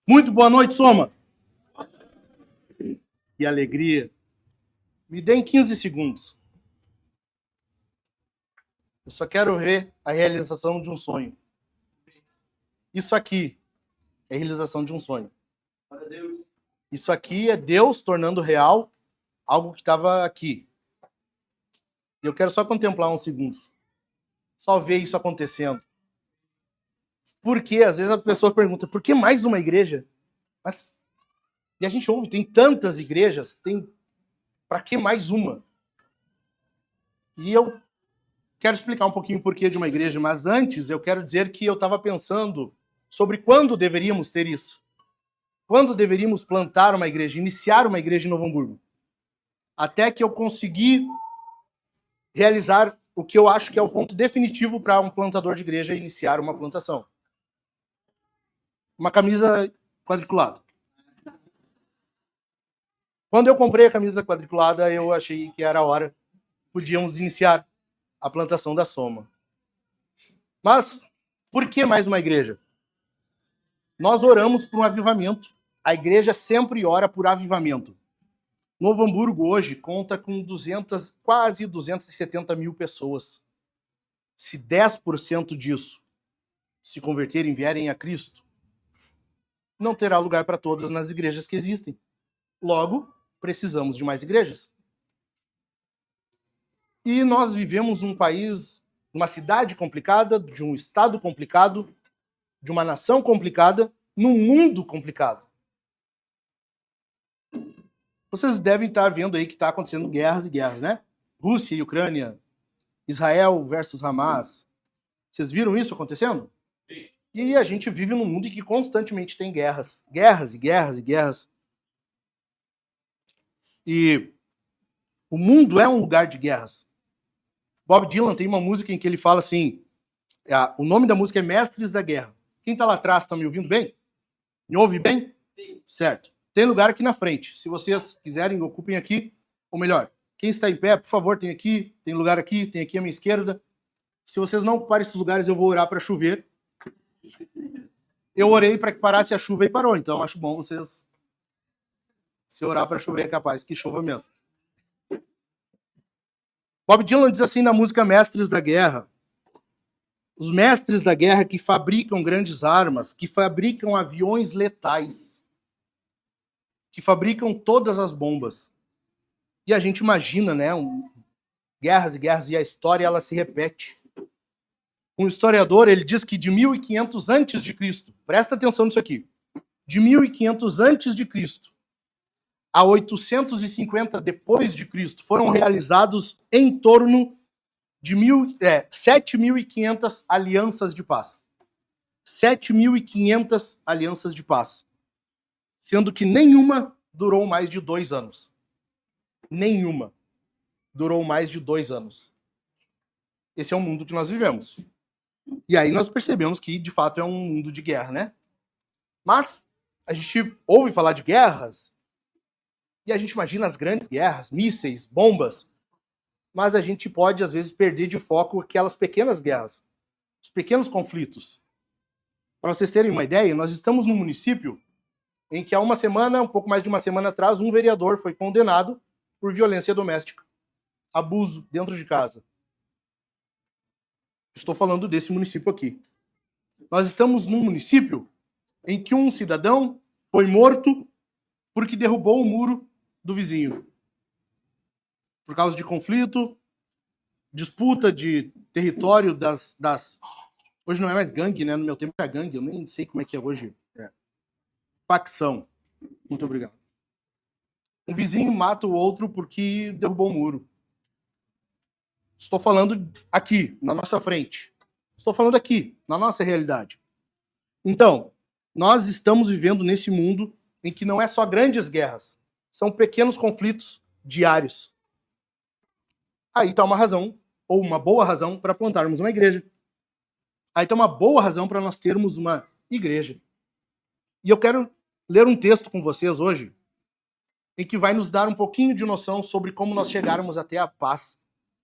Muito boa noite, Soma. Que alegria. Me deem 15 segundos. Eu só quero ver a realização de um sonho. Isso aqui é a realização de um sonho. Isso aqui é Deus tornando real algo que estava aqui. E eu quero só contemplar uns segundos. Só ver isso acontecendo. Porque às vezes a pessoa pergunta, por que mais uma igreja? Mas e a gente ouve, tem tantas igrejas, para que mais uma? E eu quero explicar um pouquinho o porquê de uma igreja, mas antes eu quero dizer que eu estava pensando sobre quando deveríamos ter isso. Quando deveríamos plantar uma igreja, iniciar uma igreja em Novo Hamburgo. Até que eu consegui realizar o que eu acho que é o ponto definitivo para um plantador de igreja iniciar uma plantação. Uma camisa quadriculada. Quando eu comprei a camisa quadriculada, eu achei que era a hora. Podíamos iniciar a plantação da Soma. Mas, por que mais uma igreja? Nós oramos por um avivamento. A igreja sempre ora por avivamento. Novo Hamburgo hoje conta com quase 270 mil pessoas. Se 10% disso se converterem e vierem a Cristo, não terá lugar para todas nas igrejas que existem. Logo, precisamos de mais igrejas. E nós vivemos num país, numa cidade complicada, de um estado complicado, de uma nação complicada, num mundo complicado. Vocês devem estar vendo aí que está acontecendo guerras e guerras, né? Rússia e Ucrânia, Israel versus Hamas. Vocês viram isso acontecendo? Sim. E a gente vive num mundo em que constantemente tem guerras. Guerras e guerras e guerras. E o mundo é um lugar de guerras. Bob Dylan tem uma música em que ele fala assim, o nome da música é Mestres da Guerra. Quem está lá atrás está me ouvindo bem? Me ouve bem? Sim. Certo. Tem lugar aqui na frente. Se vocês quiserem, ocupem aqui. Ou melhor, quem está em pé, por favor, tem aqui, tem lugar aqui, tem aqui à minha esquerda. Se vocês não ocuparem esses lugares, eu vou orar para chover. Eu orei para que parasse a chuva e parou. Então, acho bom vocês... Se orar para chover, é capaz que chova mesmo. Bob Dylan diz assim na música Mestres da Guerra. Os mestres da guerra que fabricam grandes armas, que fabricam aviões letais, que fabricam todas as bombas. E a gente imagina, né, guerras e guerras, e a história ela se repete. Um historiador, ele diz que de 1500 antes de Cristo, presta atenção nisso aqui, de 1500 antes de Cristo a 850 depois de Cristo, foram realizados em torno de 7.500 alianças de paz. 7.500 alianças de paz. Sendo que nenhuma durou mais de 2 anos. Nenhuma durou mais de 2 anos. Esse é o mundo que nós vivemos. E aí nós percebemos que, de fato, é um mundo de guerra, né? Mas a gente ouve falar de guerras e a gente imagina as grandes guerras, mísseis, bombas, mas a gente pode, às vezes, perder de foco aquelas pequenas guerras, os pequenos conflitos. Para vocês terem uma ideia, nós estamos num município em que há uma semana, um pouco mais de uma semana atrás, um vereador foi condenado por violência doméstica, abuso dentro de casa. Estou falando desse município aqui. Nós estamos num município em que um cidadão foi morto porque derrubou o muro do vizinho. Por causa de conflito, disputa de território das... Hoje não é mais gangue, né? No meu tempo era gangue, eu nem sei como é que é hoje. Facção. Muito obrigado. Um vizinho mata o outro porque derrubou o muro. Estou falando aqui, na nossa frente. Estou falando aqui, na nossa realidade. Então, nós estamos vivendo nesse mundo em que não é só grandes guerras, são pequenos conflitos diários. Aí está uma razão, ou uma boa razão, para plantarmos uma igreja. Aí está uma boa razão para nós termos uma igreja. E eu quero ler um texto com vocês hoje, em que vai nos dar um pouquinho de noção sobre como nós chegarmos até a paz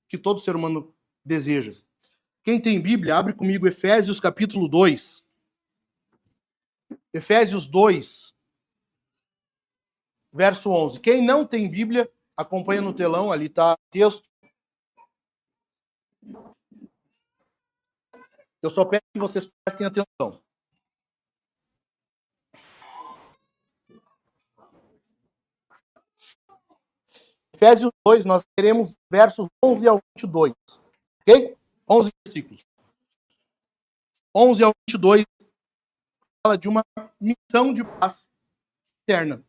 que todo ser humano deseja. Quem tem Bíblia, abre comigo Efésios capítulo 2. Efésios 2, verso 11. Quem não tem Bíblia, acompanha no telão, ali está o texto. Eu só peço que vocês prestem atenção. Efésios 2, nós teremos versos 11 ao 22. Ok? 11 versículos. 11 ao 22 fala de uma missão de paz eterna.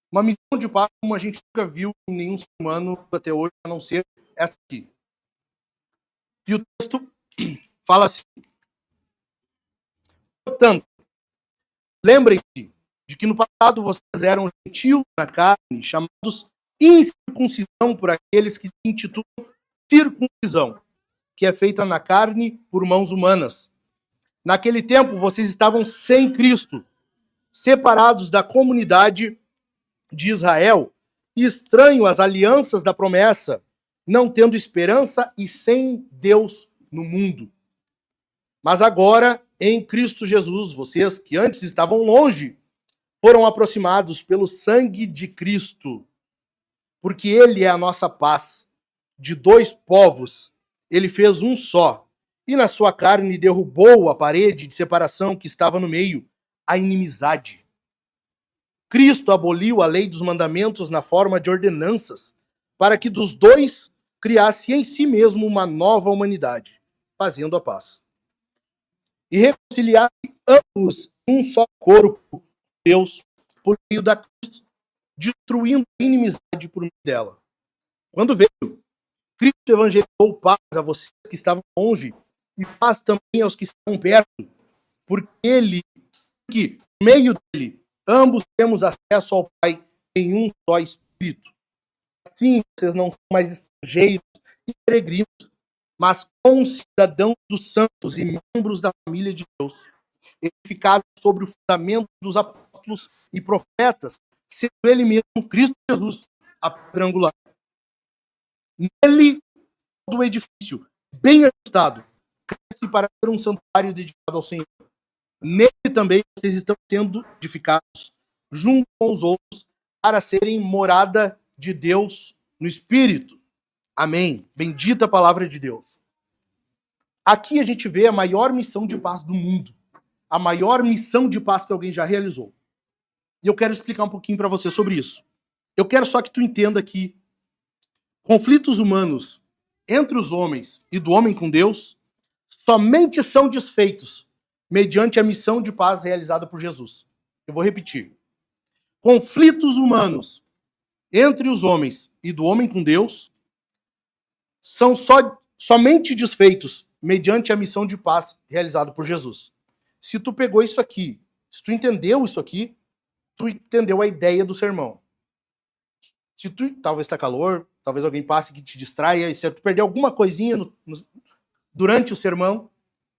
Uma missão de paz como a gente nunca viu em nenhum ser humano até hoje, a não ser essa aqui. E o texto fala assim: portanto, lembrem-se de que no passado vocês eram gentios na carne, chamados incircuncisão por aqueles que se intitulam circuncisão, que é feita na carne por mãos humanas. Naquele tempo vocês estavam sem Cristo, separados da comunidade de Israel, estranho às alianças da promessa, não tendo esperança e sem Deus no mundo. Mas agora, em Cristo Jesus, vocês que antes estavam longe, foram aproximados pelo sangue de Cristo, porque Ele é a nossa paz. De dois povos, Ele fez um só, e na sua carne derrubou a parede de separação que estava no meio, a inimizade. Cristo aboliu a lei dos mandamentos na forma de ordenanças, para que dos dois criasse em si mesmo uma nova humanidade, fazendo a paz. E reconciliasse ambos em um só corpo, Deus, por meio da cruz, destruindo a inimizade por meio dela. Quando veio, Cristo evangelizou paz a vocês que estavam longe, e paz também aos que estão perto, porque por meio dele, ambos temos acesso ao Pai em um só Espírito. Assim, vocês não são mais estrangeiros e peregrinos, mas concidadãos dos santos e membros da família de Deus, edificados sobre o fundamento dos apóstolos e profetas, sendo ele mesmo Cristo Jesus, a pedra angular. Nele, todo o edifício, bem ajustado, cresce para ser um santuário dedicado ao Senhor. Nele também vocês estão sendo edificados, junto com os outros, para serem morada de Deus no Espírito. Amém. Bendita a palavra de Deus. Aqui a gente vê a maior missão de paz do mundo. A maior missão de paz que alguém já realizou. E eu quero explicar um pouquinho para você sobre isso. Eu quero só que tu entenda que conflitos humanos entre os homens e do homem com Deus somente são desfeitos mediante a missão de paz realizada por Jesus. Eu vou repetir. Conflitos humanos entre os homens e do homem com Deus são somente desfeitos mediante a missão de paz realizada por Jesus. Se tu pegou isso aqui, se tu entendeu isso aqui, tu entendeu a ideia do sermão. Se tu, talvez está calor, talvez alguém passe que te distraia, e se tu perder alguma coisinha durante o sermão,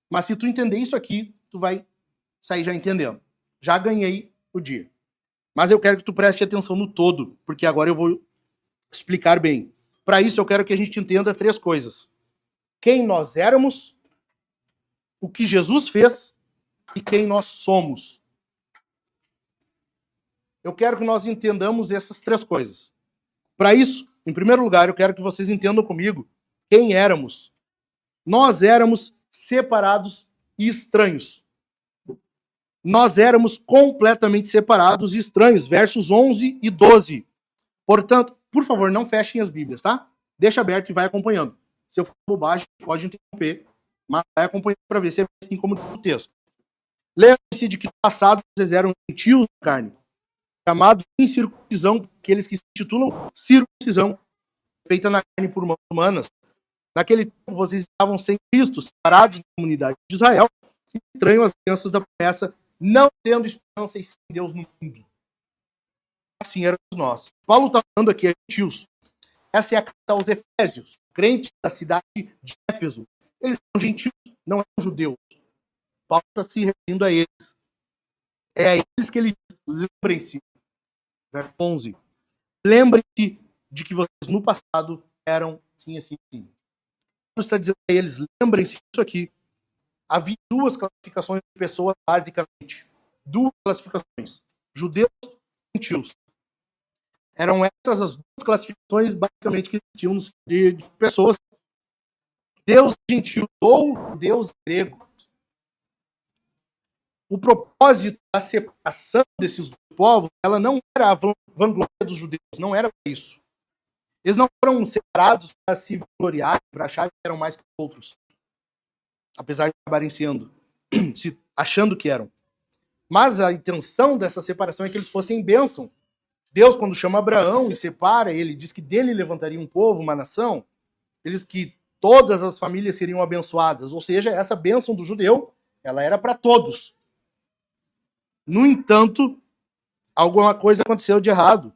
mas se tu entender isso aqui, tu vai sair já entendendo. Já ganhei o dia. Mas eu quero que tu preste atenção no todo, porque agora eu vou explicar bem. Para isso, eu quero que a gente entenda três coisas. Quem nós éramos, o que Jesus fez e quem nós somos. Eu quero que nós entendamos essas três coisas. Para isso, em primeiro lugar, eu quero que vocês entendam comigo quem éramos. Nós éramos separados e estranhos. Nós éramos completamente separados e estranhos. Versos 11 e 12. Portanto, por favor, não fechem as Bíblias, tá? Deixa aberto e vai acompanhando. Se eu for bobagem, pode interromper, mas vai acompanhando para ver se é assim como o texto. Lembre-se de que no passado vocês eram gentios da carne, chamados incircuncisão, aqueles que se titulam circuncisão, feita na carne por mãos humanas. Naquele tempo vocês estavam sem Cristo, separados da comunidade de Israel, e estranhos às alianças da promessa, não tendo esperança e sem Deus no mundo. Assim éramos nós. Paulo está falando aqui a gentios. Essa é a carta aos Efésios, crentes da cidade de Éfeso. Eles são gentios, não eram judeus. Paulo está se referindo a eles. É a eles que ele diz, lembrem-se, verso 11, lembrem-se de que vocês no passado eram assim, assim, assim. Paulo está dizendo a eles, lembrem-se disso aqui. Havia duas classificações de pessoas, basicamente. duas classificações: judeus e gentios. Eram essas as duas classificações, basicamente, que existiam de pessoas. Deus gentio ou Deus grego. O propósito da separação desses dois povos, ela não era a vanglória dos judeus, não era isso. Eles não foram separados para se gloriar, para achar que eram mais que outros. Apesar de acabarem achando que eram. Mas a intenção dessa separação é que eles fossem bênção. Deus, quando chama Abraão e separa ele, diz que dele levantaria um povo, uma nação, eles que todas as famílias seriam abençoadas. Ou seja, essa bênção do judeu, ela era para todos. No entanto, alguma coisa aconteceu de errado.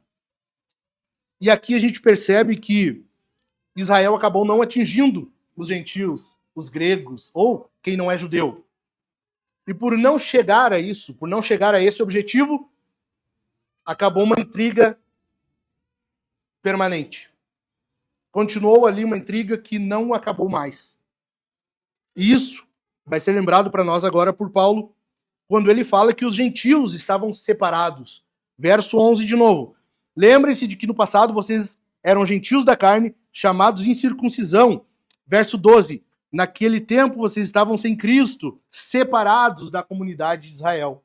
E aqui a gente percebe que Israel acabou não atingindo os gentios, os gregos, ou quem não é judeu. E por não chegar a isso, por não chegar a esse objetivo, acabou uma intriga permanente. Continuou ali uma intriga que não acabou mais. E isso vai ser lembrado para nós agora por Paulo, quando ele fala que os gentios estavam separados. Verso 11 de novo. Lembrem-se de que no passado vocês eram gentios da carne, chamados incircuncisão. Verso 12. Naquele tempo vocês estavam sem Cristo, separados da comunidade de Israel.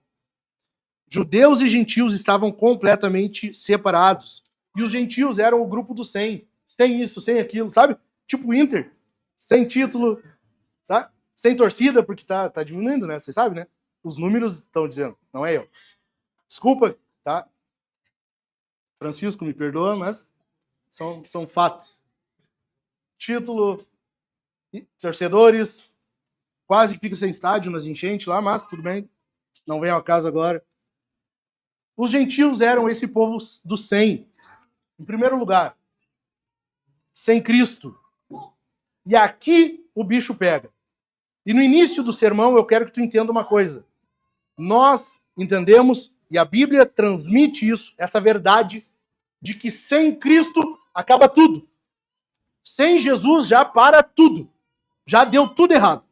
Judeus e gentios estavam completamente separados. E os gentios eram o grupo dos 100. Sem isso, sem aquilo, sabe? Tipo o Inter. Sem título, sabe? Sem torcida, porque tá diminuindo, né? Vocês sabem, né? Os números estão dizendo, não é eu. Desculpa, tá? Francisco, me perdoa, mas são fatos. Título, torcedores, quase que fica sem estádio nas enchentes lá, mas tudo bem, não vem ao caso agora. Os gentios eram esse povo dos 100. Em primeiro lugar, sem Cristo. E aqui o bicho pega. E no início do sermão eu quero que tu entenda uma coisa. Nós entendemos, e a Bíblia transmite isso, essa verdade, de que sem Cristo acaba tudo. Sem Jesus já para tudo. Já deu tudo errado.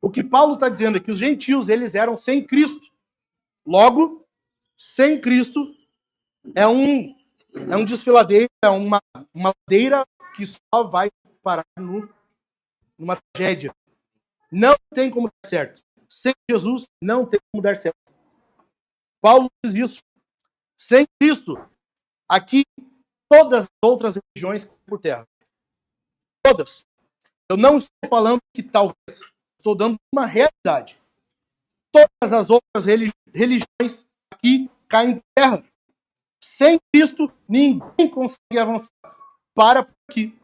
O que Paulo está dizendo é que os gentios, eles eram sem Cristo. Logo, sem Cristo é um desfiladeiro, é uma ladeira que só vai parar numa tragédia. Não tem como dar certo. Sem Jesus, não tem como dar certo. Paulo diz isso. Sem Cristo, aqui, todas as outras religiões caem por terra. Todas. Eu não estou falando que talvez, estou dando uma realidade. Todas as outras religiões aqui caem por terra. Sem Cristo, ninguém consegue avançar. Para por aqui.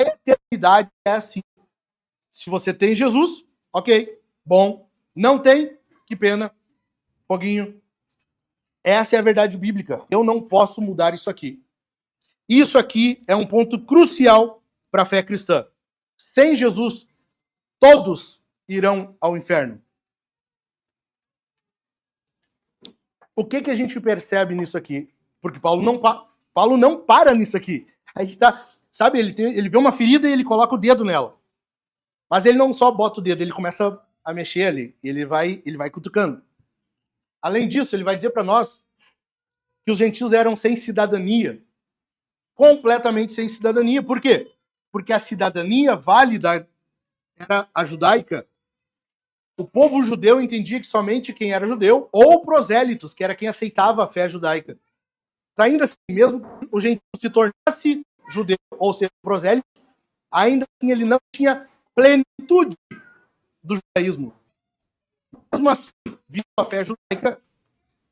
A eternidade é assim. Se você tem Jesus, ok, bom. Não tem, que pena. Foguinho. Essa é a verdade bíblica. Eu não posso mudar isso aqui. Isso aqui é um ponto crucial para a fé cristã. Sem Jesus, todos irão ao inferno. O que a gente percebe nisso aqui? Porque Paulo não para nisso aqui. A gente tá, sabe, ele vê uma ferida e ele coloca o dedo nela. Mas ele não só bota o dedo, ele começa a mexer ali. Ele vai cutucando. Além disso, ele vai dizer para nós que os gentios eram sem cidadania. Completamente sem cidadania. Por quê? Porque a cidadania válida era a judaica. O povo judeu entendia que somente quem era judeu, ou prosélitos, que era quem aceitava a fé judaica. Ainda assim, mesmo que o gentio se tornasse judeu, ou seja, prosélito, ainda assim ele não tinha plenitude do judaísmo. Mesmo assim, vindo a fé judaica,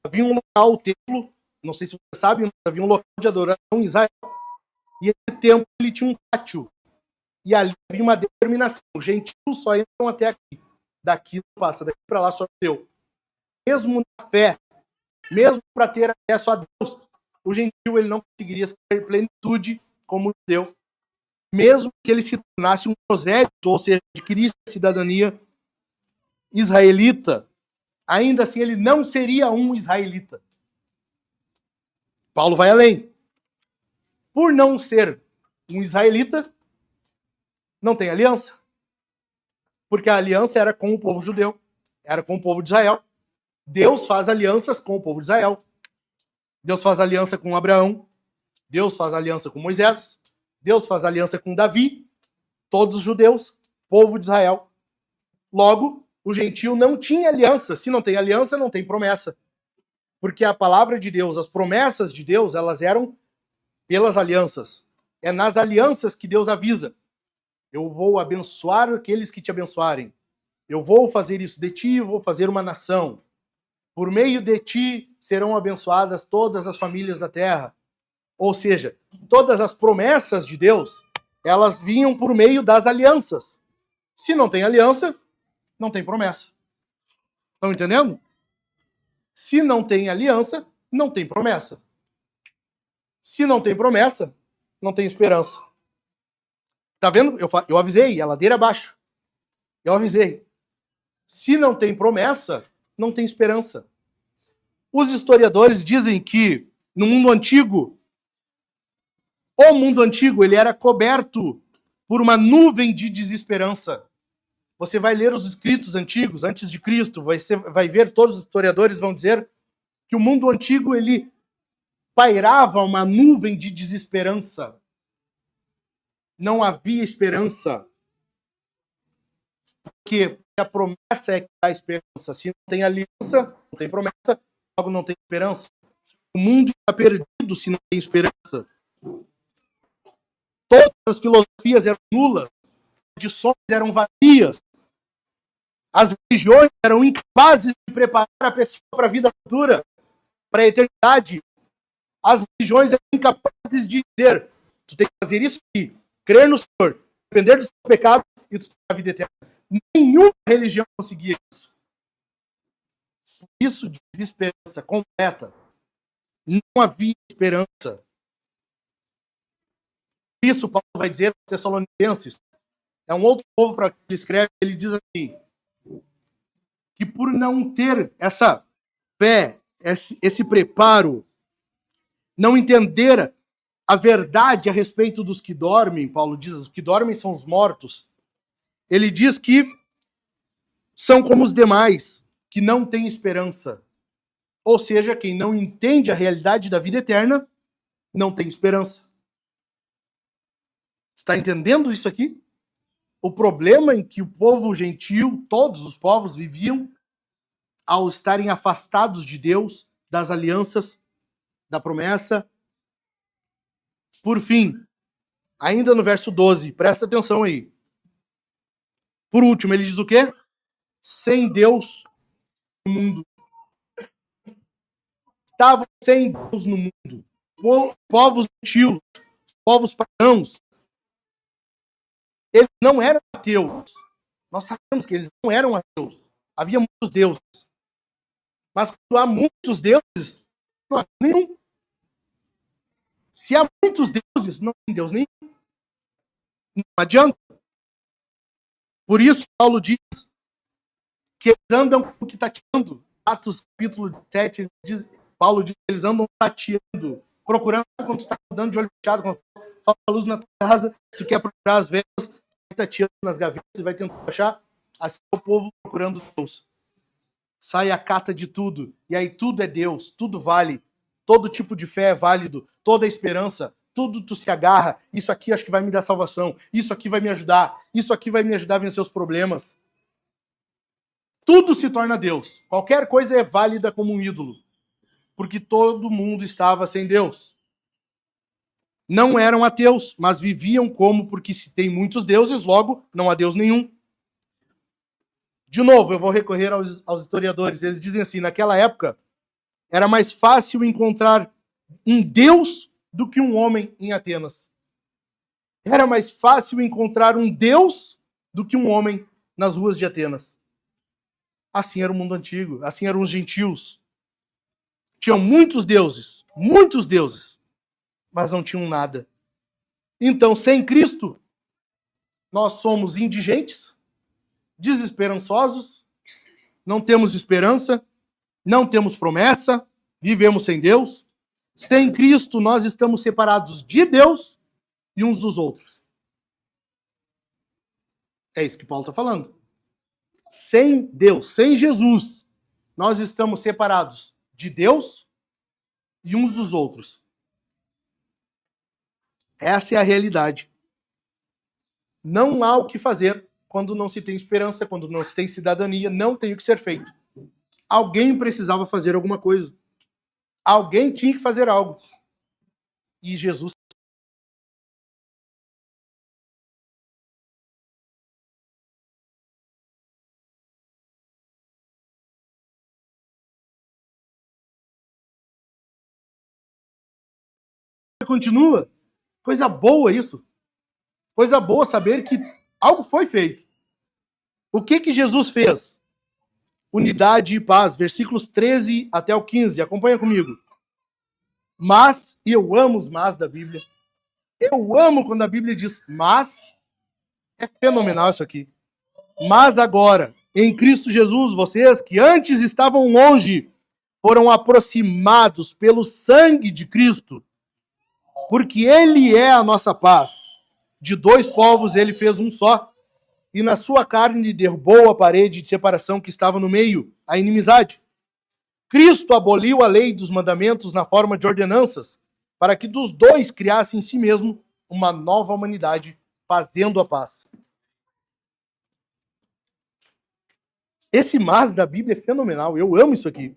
havia um local, o templo, não sei se você sabe, mas havia um local de adoração em Israel. E esse templo ele tinha um pátio. E ali havia uma determinação. Os gentios só entram até aqui. Daqui não passa, daqui para lá só judeu. Mesmo na fé, mesmo para ter acesso a Deus, o gentio ele não conseguiria ter plenitude como judeu. Mesmo que ele se tornasse um prosélito, ou seja, adquirisse a cidadania israelita, ainda assim ele não seria um israelita. Paulo vai além. Por não ser um israelita, não tem aliança. Porque a aliança era com o povo judeu, era com o povo de Israel. Deus faz alianças com o povo de Israel. Deus faz aliança com Abraão. Deus faz aliança com Moisés. Deus faz aliança com Davi. Todos os judeus, povo de Israel. Logo, o gentio não tinha aliança. Se não tem aliança, não tem promessa. Porque a palavra de Deus, as promessas de Deus, elas eram pelas alianças. É nas alianças que Deus avisa. Eu vou abençoar aqueles que te abençoarem. Eu vou fazer isso de ti, vou fazer uma nação. Por meio de ti serão abençoadas todas as famílias da terra. Ou seja, todas as promessas de Deus, elas vinham por meio das alianças. Se não tem aliança, não tem promessa. Estão entendendo? Se não tem aliança, não tem promessa. Se não tem promessa, não tem esperança. Tá vendo? Eu avisei, a ladeira abaixo. Eu avisei. Se não tem promessa, não tem esperança. Os historiadores dizem que no mundo antigo, o mundo antigo, ele era coberto por uma nuvem de desesperança. Você vai ler os escritos antigos, antes de Cristo, você vai ver, todos os historiadores vão dizer que o mundo antigo, ele pairava uma nuvem de desesperança. Não havia esperança. Porque a promessa é que dá esperança. Se não tem aliança, não tem promessa, logo não tem esperança. O mundo está perdido se não tem esperança. Todas as filosofias eram nulas. As tradições eram vazias. As religiões eram incapazes de preparar a pessoa para a vida futura, para a eternidade. As religiões eram incapazes de dizer: tu tem que fazer isso aqui, crer no Senhor, depender dos seus pecados e tu tem a vida eterna. Nenhuma religião conseguia isso. Por isso, desesperança completa. Não havia esperança. Por isso, Paulo vai dizer aos Tessalonicenses, é um outro povo para que ele escreve, ele diz assim, que por não ter essa fé, esse preparo, não entender a verdade a respeito dos que dormem, Paulo diz, os que dormem são os mortos. Ele diz que são como os demais, que não têm esperança. Ou seja, quem não entende a realidade da vida eterna, não tem esperança. Está entendendo isso aqui? O problema em que o povo gentil, todos os povos, viviam ao estarem afastados de Deus, das alianças, da promessa. Por fim, ainda no verso 12, presta atenção aí. Por último, ele diz o quê? Sem Deus no mundo. Estavam sem Deus no mundo. Povos gentios, povos pagãos, eles não eram ateus. Nós sabemos que eles não eram ateus. Havia muitos deuses. Mas quando há muitos deuses, não há nenhum. Se há muitos deuses, não tem Deus nenhum. Não adianta. Por isso, Paulo diz que eles andam com que tateando. Atos capítulo 7, Paulo diz que eles andam tateando, procurando quando tu está andando de olho fechado, quando falta luz na tua casa, tu quer procurar as velas, vai tateando nas gavetas e vai tentar achar. Assim é o povo procurando Deus. Sai a cata de tudo. E aí tudo é Deus, tudo vale. Todo tipo de fé é válido, toda a esperança, tudo tu se agarra. Isso aqui acho que vai me dar salvação. Isso aqui vai me ajudar. Isso aqui vai me ajudar a vencer os problemas. Tudo se torna Deus. Qualquer coisa é válida como um ídolo. Porque todo mundo estava sem Deus. Não eram ateus, mas viviam como porque se tem muitos deuses, logo não há Deus nenhum. De novo, eu vou recorrer aos historiadores. Eles dizem assim, naquela época, era mais fácil encontrar um Deus do que um homem em Atenas. Era mais fácil encontrar um Deus do que um homem nas ruas de Atenas. Assim era o mundo antigo, assim eram os gentios. Tinham muitos deuses, mas não tinham nada. Então, sem Cristo, nós somos indigentes, desesperançosos, não temos esperança, não temos promessa, vivemos sem Deus. Sem Cristo, nós estamos separados de Deus e uns dos outros. É isso que Paulo está falando. Sem Deus, sem Jesus, nós estamos separados de Deus e uns dos outros. Essa é a realidade. Não há o que fazer quando não se tem esperança, quando não se tem cidadania, não tem o que ser feito. Alguém precisava fazer alguma coisa. Alguém tinha que fazer algo. E Jesus continua. Coisa boa isso. Coisa boa saber que algo foi feito. O que Jesus fez? Unidade e paz. Versículos 13 até o 15. Acompanha comigo. Mas, e eu amo os mas da Bíblia. Eu amo quando a Bíblia diz mas. É fenomenal isso aqui. Mas agora, em Cristo Jesus, vocês que antes estavam longe, foram aproximados pelo sangue de Cristo, porque Ele é a nossa paz. De dois povos Ele fez um só, e na sua carne derrubou a parede de separação que estava no meio, a inimizade. Cristo aboliu a lei dos mandamentos na forma de ordenanças, para que dos dois criasse em si mesmo uma nova humanidade, fazendo a paz. Esse mas da Bíblia é fenomenal, eu amo isso aqui.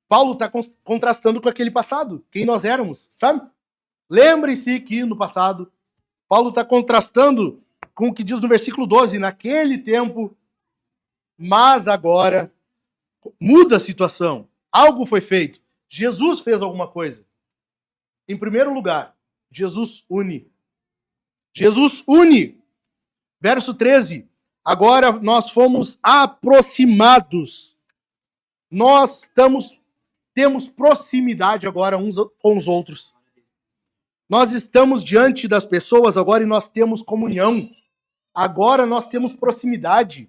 Paulo está contrastando com aquele passado, quem nós éramos, sabe? Lembre-se que no passado, Paulo está contrastando com o que diz no versículo 12, naquele tempo, mas agora muda a situação. Algo foi feito. Jesus fez alguma coisa. Em primeiro lugar, Jesus une. Jesus une. Verso 13. Agora nós fomos aproximados. Nós temos proximidade agora uns com os outros. Nós estamos diante das pessoas agora e nós temos comunhão. Agora nós temos proximidade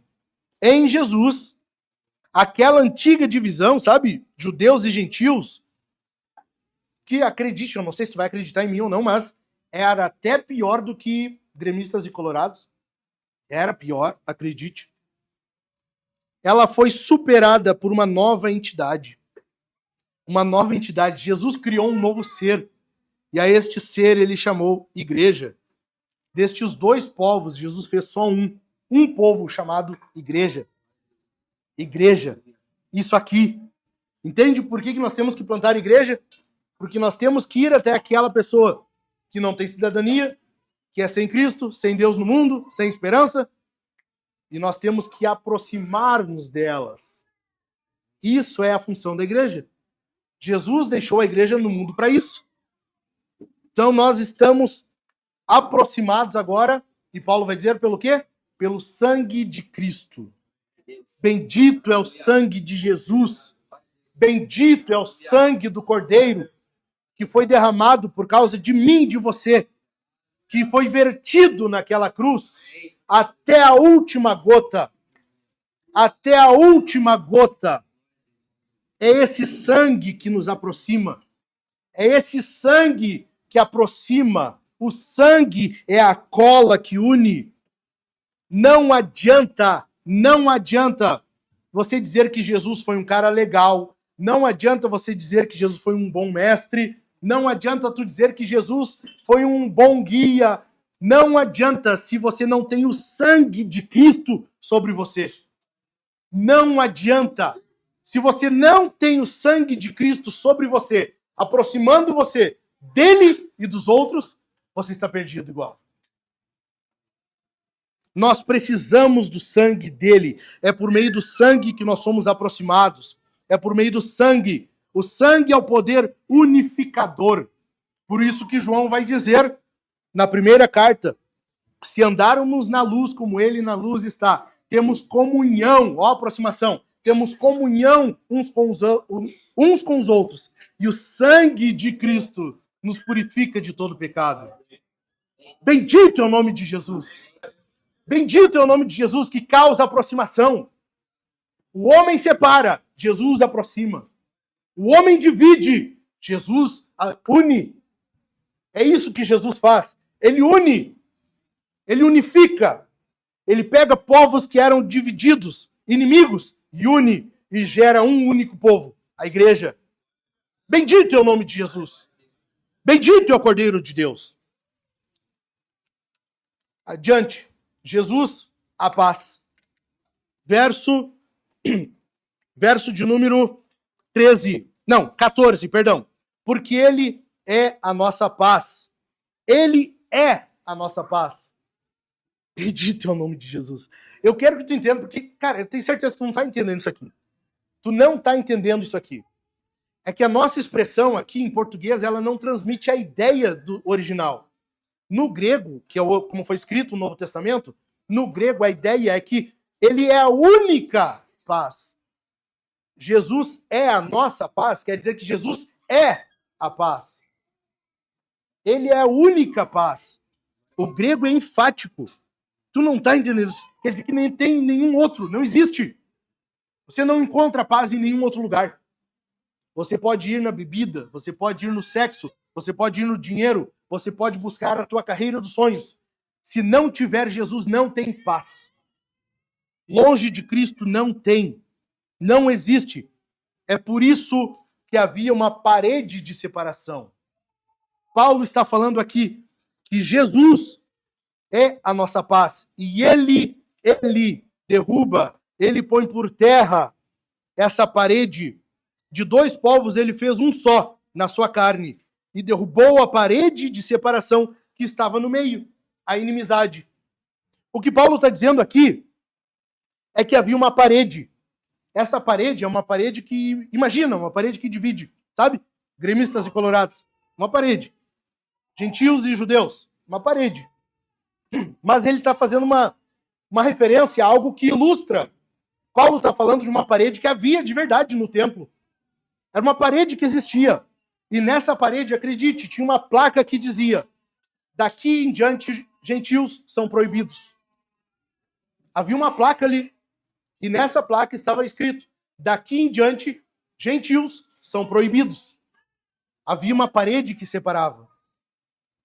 em Jesus. Aquela antiga divisão, sabe? Judeus e gentios, que acredite, eu não sei se tu vai acreditar em mim ou não, mas era até pior do que gremistas e colorados. Era pior, acredite. Ela foi superada por uma nova entidade. Uma nova entidade. Jesus criou um novo ser. E a este ser ele chamou igreja. Destes dois povos, Jesus fez só um. Um povo chamado igreja. Igreja. Isso aqui. Entende por que nós temos que plantar igreja? Porque nós temos que ir até aquela pessoa que não tem cidadania, que é sem Cristo, sem Deus no mundo, sem esperança. E nós temos que aproximar-nos delas. Isso é a função da igreja. Jesus deixou a igreja no mundo para isso. Então nós estamos aproximados agora, e Paulo vai dizer pelo quê? Pelo sangue de Cristo. Bendito é o sangue de Jesus. Bendito é o sangue do Cordeiro que foi derramado por causa de mim e de você, que foi vertido naquela cruz até a última gota. Até a última gota. É esse sangue que nos aproxima. É esse sangue que aproxima. O sangue é a cola que une. Não adianta você dizer que Jesus foi um cara legal. Não adianta você dizer que Jesus foi um bom mestre. Não adianta tu dizer que Jesus foi um bom guia. Não adianta se você não tem o sangue de Cristo sobre você. Não adianta. Se você não tem o sangue de Cristo sobre você, aproximando você dele e dos outros, você está perdido igual. Nós precisamos do sangue dele. É por meio do sangue que nós somos aproximados. É por meio do sangue. O sangue é o poder unificador. Por isso que João vai dizer na primeira carta, se andarmos na luz como ele na luz está, temos comunhão, ó, aproximação, temos comunhão uns com os outros. E o sangue de Cristo nos purifica de todo pecado. Bendito é o nome de Jesus. Bendito é o nome de Jesus que causa aproximação. O homem separa, Jesus aproxima. O homem divide, Jesus une. É isso que Jesus faz. Ele une. Ele unifica. Ele pega povos que eram divididos, inimigos, e une. e gera um único povo, a igreja. Bendito é o nome de Jesus. Bendito é o Cordeiro de Deus. Adiante. Jesus, a paz. Verso de número 14, perdão. Porque ele é a nossa paz. Ele é a nossa paz. Bendito é o nome de Jesus. Eu quero que tu entenda, porque, cara, eu tenho certeza que tu não está entendendo isso aqui. Tu não está entendendo isso aqui. É que a nossa expressão aqui em português, ela não transmite a ideia do original. No grego, que é como foi escrito no Novo Testamento, no grego a ideia é que ele é a única paz. Jesus é a nossa paz, quer dizer que Jesus é a paz. Ele é a única paz. O grego é enfático. Tu não está entendendo isso. Quer dizer que nem tem nenhum outro, não existe. Você não encontra paz em nenhum outro lugar. Você pode ir na bebida, você pode ir no sexo, você pode ir no dinheiro, você pode buscar a tua carreira dos sonhos. Se não tiver Jesus, não tem paz. Longe de Cristo não tem. Não existe. É por isso que havia uma parede de separação. Paulo está falando aqui que Jesus é a nossa paz. E ele derruba, ele põe por terra essa parede. De dois povos ele fez um só na sua carne. E derrubou a parede de separação que estava no meio, a inimizade. O que Paulo está dizendo aqui é que havia uma parede. Essa parede é uma parede que, imagina, uma parede que divide, sabe? Gremistas e colorados, uma parede. Gentios e judeus, uma parede. Mas ele está fazendo uma referência a algo que ilustra. Paulo está falando de uma parede que havia de verdade no templo. Era uma parede que existia. E nessa parede, acredite, tinha uma placa que dizia: daqui em diante, gentios são proibidos. Havia uma placa ali. E nessa placa estava escrito: daqui em diante, gentios são proibidos. Havia uma parede que separava.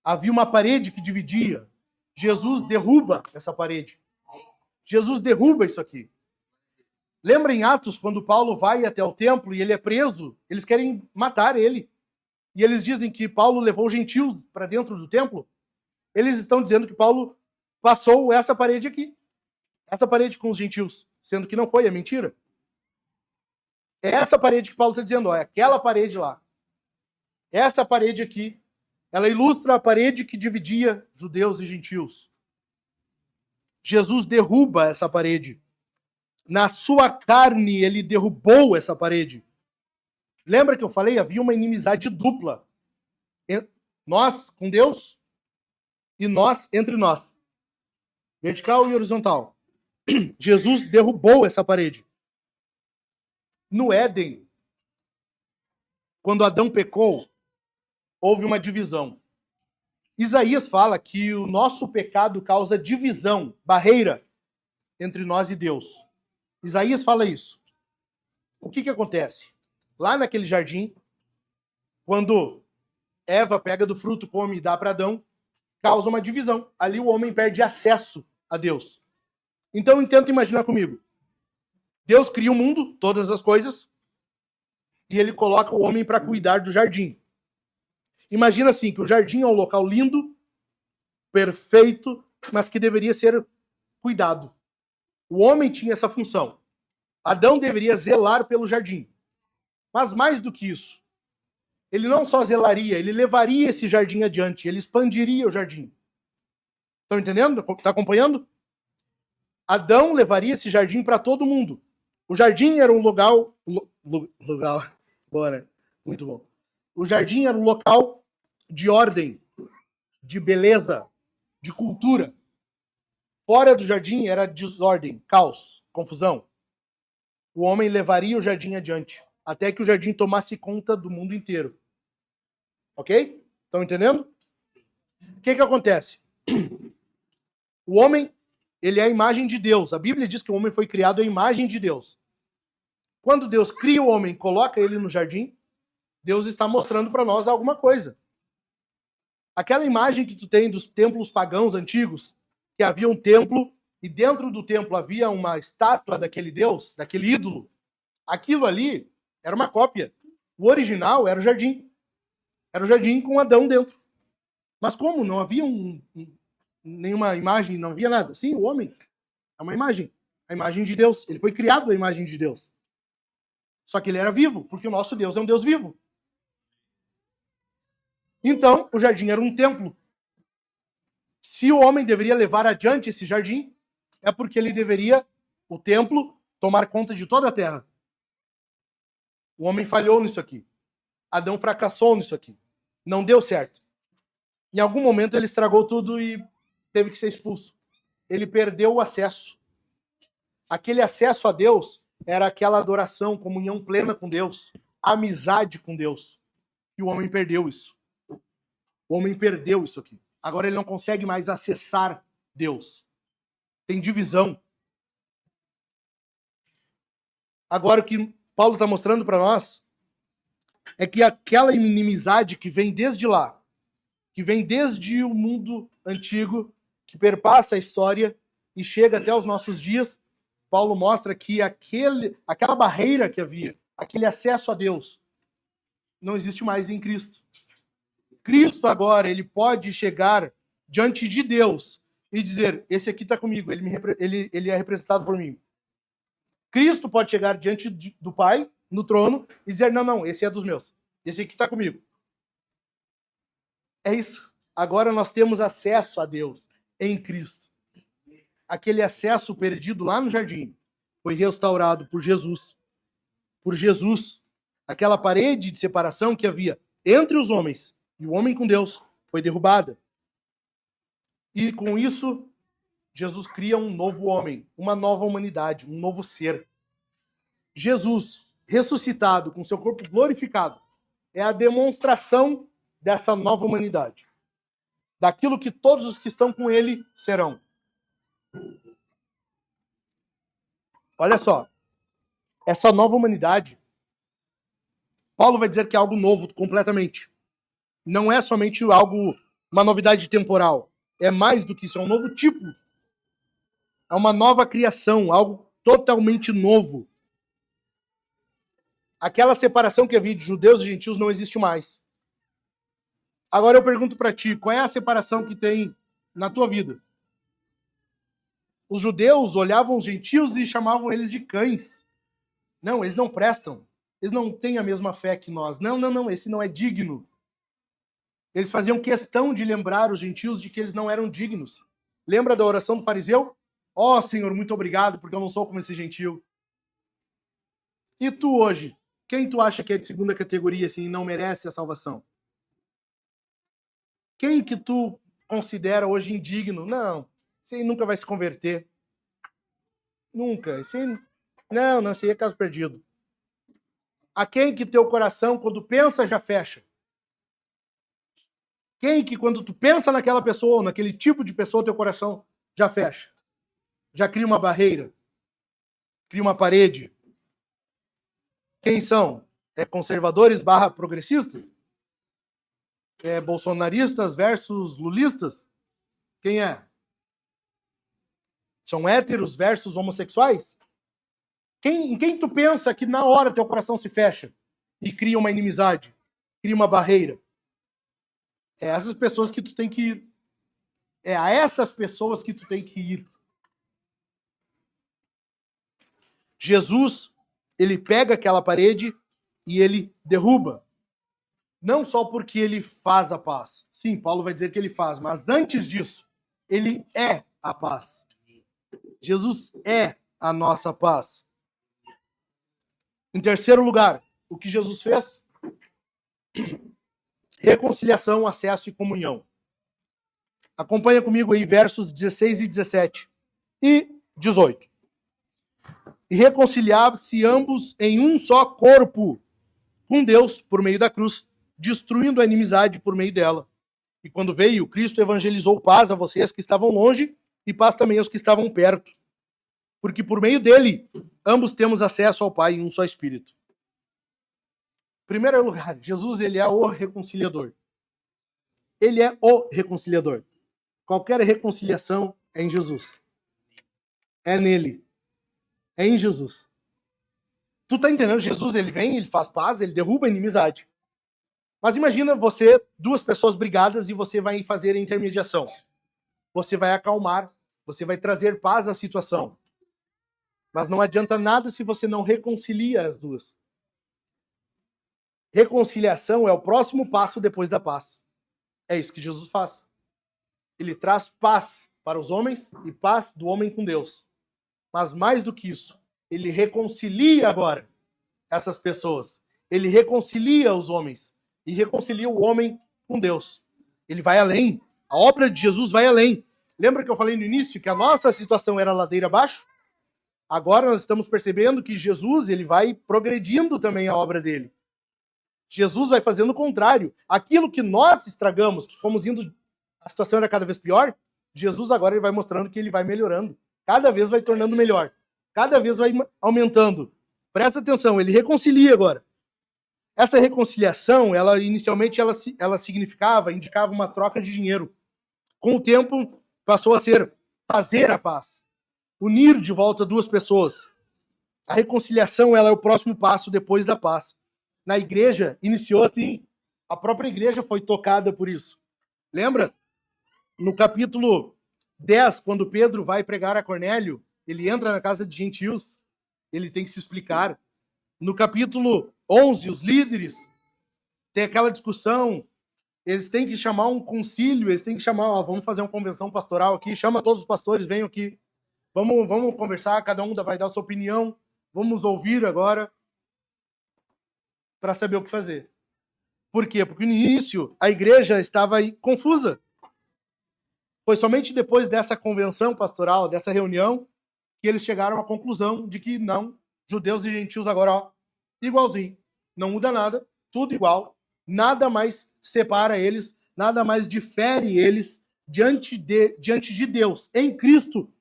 Havia uma parede que dividia. Jesus derruba essa parede. Jesus derruba isso aqui. Lembra em Atos, quando Paulo vai até o templo e ele é preso? Eles querem matar ele. E eles dizem que Paulo levou gentios para dentro do templo. Eles estão dizendo que Paulo passou essa parede aqui. Essa parede com os gentios. Sendo que não foi, é mentira. É essa parede que Paulo está dizendo, ó, é aquela parede lá. Essa parede aqui, ela ilustra a parede que dividia judeus e gentios. Jesus derruba essa parede. Na sua carne, ele derrubou essa parede. Lembra que eu falei? Havia uma inimizade dupla. Nós com Deus e nós entre nós. Vertical e horizontal. Jesus derrubou essa parede. No Éden, quando Adão pecou, houve uma divisão. Isaías fala que o nosso pecado causa divisão, barreira entre nós e Deus. Isaías fala isso. O que acontece? Lá naquele jardim, quando Eva pega do fruto, come e dá para Adão, causa uma divisão. Ali o homem perde acesso a Deus. Então tenta imaginar comigo. Deus cria o mundo, todas as coisas, e ele coloca o homem para cuidar do jardim. Imagina assim, que o jardim é um local lindo, perfeito, mas que deveria ser cuidado. O homem tinha essa função. Adão deveria zelar pelo jardim. Mas mais do que isso, ele não só zelaria, ele levaria esse jardim adiante, ele expandiria o jardim. Estão entendendo? Está acompanhando? Adão levaria esse jardim para todo mundo. O jardim era um local... Boa, né? Muito bom. O jardim era um local de ordem, de beleza, de cultura. Fora do jardim era desordem, caos, confusão. O homem levaria o jardim adiante, até que o jardim tomasse conta do mundo inteiro. Ok? Estão entendendo? O que acontece? O homem, ele é a imagem de Deus. A Bíblia diz que o homem foi criado à imagem de Deus. Quando Deus cria o homem e coloca ele no jardim, Deus está mostrando para nós alguma coisa. Aquela imagem que tu tem dos templos pagãos antigos, que havia um templo e dentro do templo havia uma estátua daquele Deus, daquele ídolo. Aquilo ali era uma cópia. O original era o jardim. Era o jardim com Adão dentro. Mas como? Não havia nenhuma imagem, não havia nada. Sim, o homem é uma imagem. A imagem de Deus. Ele foi criado à imagem de Deus. Só que ele era vivo, porque o nosso Deus é um Deus vivo. Então, o jardim era um templo. Se o homem deveria levar adiante esse jardim, é porque ele deveria, o templo, tomar conta de toda a terra. O homem falhou nisso aqui. Adão fracassou nisso aqui. Não deu certo. Em algum momento ele estragou tudo e teve que ser expulso. Ele perdeu o acesso. Aquele acesso a Deus era aquela adoração, comunhão plena com Deus, amizade com Deus. E o homem perdeu isso. O homem perdeu isso aqui. Agora ele não consegue mais acessar Deus. Tem divisão. Agora o que Paulo está mostrando para nós é que aquela inimizade que vem desde lá, que vem desde o mundo antigo, que perpassa a história e chega até os nossos dias, Paulo mostra que aquela barreira que havia, aquele acesso a Deus, não existe mais em Cristo. Cristo agora, ele pode chegar diante de Deus e dizer, esse aqui está comigo, ele é representado por mim. Cristo pode chegar diante do Pai, no trono, e dizer, não, esse é dos meus. Esse aqui está comigo. É isso. Agora nós temos acesso a Deus em Cristo. Aquele acesso perdido lá no jardim foi restaurado por Jesus. Por Jesus. Aquela parede de separação que havia entre os homens e o homem com Deus foi derrubada. E com isso, Jesus cria um novo homem, uma nova humanidade, um novo ser. Jesus, ressuscitado com seu corpo glorificado, é a demonstração dessa nova humanidade. Daquilo que todos os que estão com ele serão. Olha só, essa nova humanidade, Paulo vai dizer que é algo novo completamente. Não é somente algo, uma novidade temporal. É mais do que isso, é um novo tipo. É uma nova criação, algo totalmente novo. Aquela separação que havia de judeus e gentios não existe mais. Agora eu pergunto para ti, qual é a separação que tem na tua vida? Os judeus olhavam os gentios e chamavam eles de cães. Não, eles não prestam. Eles não têm a mesma fé que nós. Não, esse não é digno. Eles faziam questão de lembrar os gentios de que eles não eram dignos. Lembra da oração do fariseu? Ó, Senhor, muito obrigado, porque eu não sou como esse gentio. E tu hoje? Quem tu acha que é de segunda categoria, assim, e não merece a salvação? Quem que tu considera hoje indigno? Não, esse aí nunca vai se converter. Nunca. Esse aí... Não, esse aí é caso perdido. A quem que teu coração, quando pensa, já fecha? Quem que, quando tu pensa naquela pessoa, ou naquele tipo de pessoa, teu coração já fecha? Já cria uma barreira? Cria uma parede? Quem são? É conservadores / progressistas? É bolsonaristas versus lulistas? Quem é? São héteros versus homossexuais? Em quem tu pensa que na hora teu coração se fecha e cria uma inimizade, cria uma barreira? É essas pessoas que tu tem que ir. É a essas pessoas que tu tem que ir. Jesus, ele pega aquela parede e ele derruba. Não só porque ele faz a paz. Sim, Paulo vai dizer que ele faz, mas antes disso, ele é a paz. Jesus é a nossa paz. Em terceiro lugar, o que Jesus fez? Reconciliação, acesso e comunhão. Acompanha comigo aí versos 16 e 17 e 18. E reconciliar-se ambos em um só corpo com Deus por meio da cruz, destruindo a inimizade por meio dela. E quando veio, Cristo evangelizou paz a vocês que estavam longe e paz também aos que estavam perto. Porque por meio dele, ambos temos acesso ao Pai em um só Espírito. Em primeiro lugar, Jesus, ele é o reconciliador. Ele é o reconciliador. Qualquer reconciliação é em Jesus. É nele. É em Jesus. Tu tá entendendo? Jesus, ele vem, ele faz paz, ele derruba a inimizade. Mas imagina você, duas pessoas brigadas, e você vai fazer a intermediação. Você vai acalmar, você vai trazer paz à situação. Mas não adianta nada se você não reconcilia as duas. Reconciliação é o próximo passo depois da paz. É isso que Jesus faz. Ele traz paz para os homens e paz do homem com Deus. Mas mais do que isso, ele reconcilia agora essas pessoas. Ele reconcilia os homens e reconcilia o homem com Deus. Ele vai além. A obra de Jesus vai além. Lembra que eu falei no início que a nossa situação era ladeira abaixo? Agora nós estamos percebendo que Jesus, ele vai progredindo também a obra dele. Jesus vai fazendo o contrário. Aquilo que nós estragamos, que fomos indo, a situação era cada vez pior, Jesus agora ele vai mostrando que ele vai melhorando. Cada vez vai tornando melhor. Cada vez vai aumentando. Presta atenção, ele reconcilia agora. Essa reconciliação, inicialmente ela significava, indicava uma troca de dinheiro. Com o tempo, passou a ser fazer a paz. Unir de volta duas pessoas. A reconciliação ela é o próximo passo depois da paz. Na igreja, iniciou assim. A própria igreja foi tocada por isso. Lembra? No capítulo 10, quando Pedro vai pregar a Cornélio, ele entra na casa de gentios, ele tem que se explicar. No capítulo 11, os líderes têm aquela discussão, eles têm que chamar um concílio, eles têm que chamar, vamos fazer uma convenção pastoral aqui, chama todos os pastores, venham aqui, vamos conversar, cada um vai dar a sua opinião, vamos ouvir agora, para saber o que fazer. Por quê? Porque no início a igreja estava aí confusa. Foi somente depois dessa convenção pastoral, dessa reunião, que eles chegaram à conclusão de que não, judeus e gentios agora, ó, igualzinho. Não muda nada, tudo igual. Nada mais separa eles, nada mais difere eles diante de Deus. Em Cristo,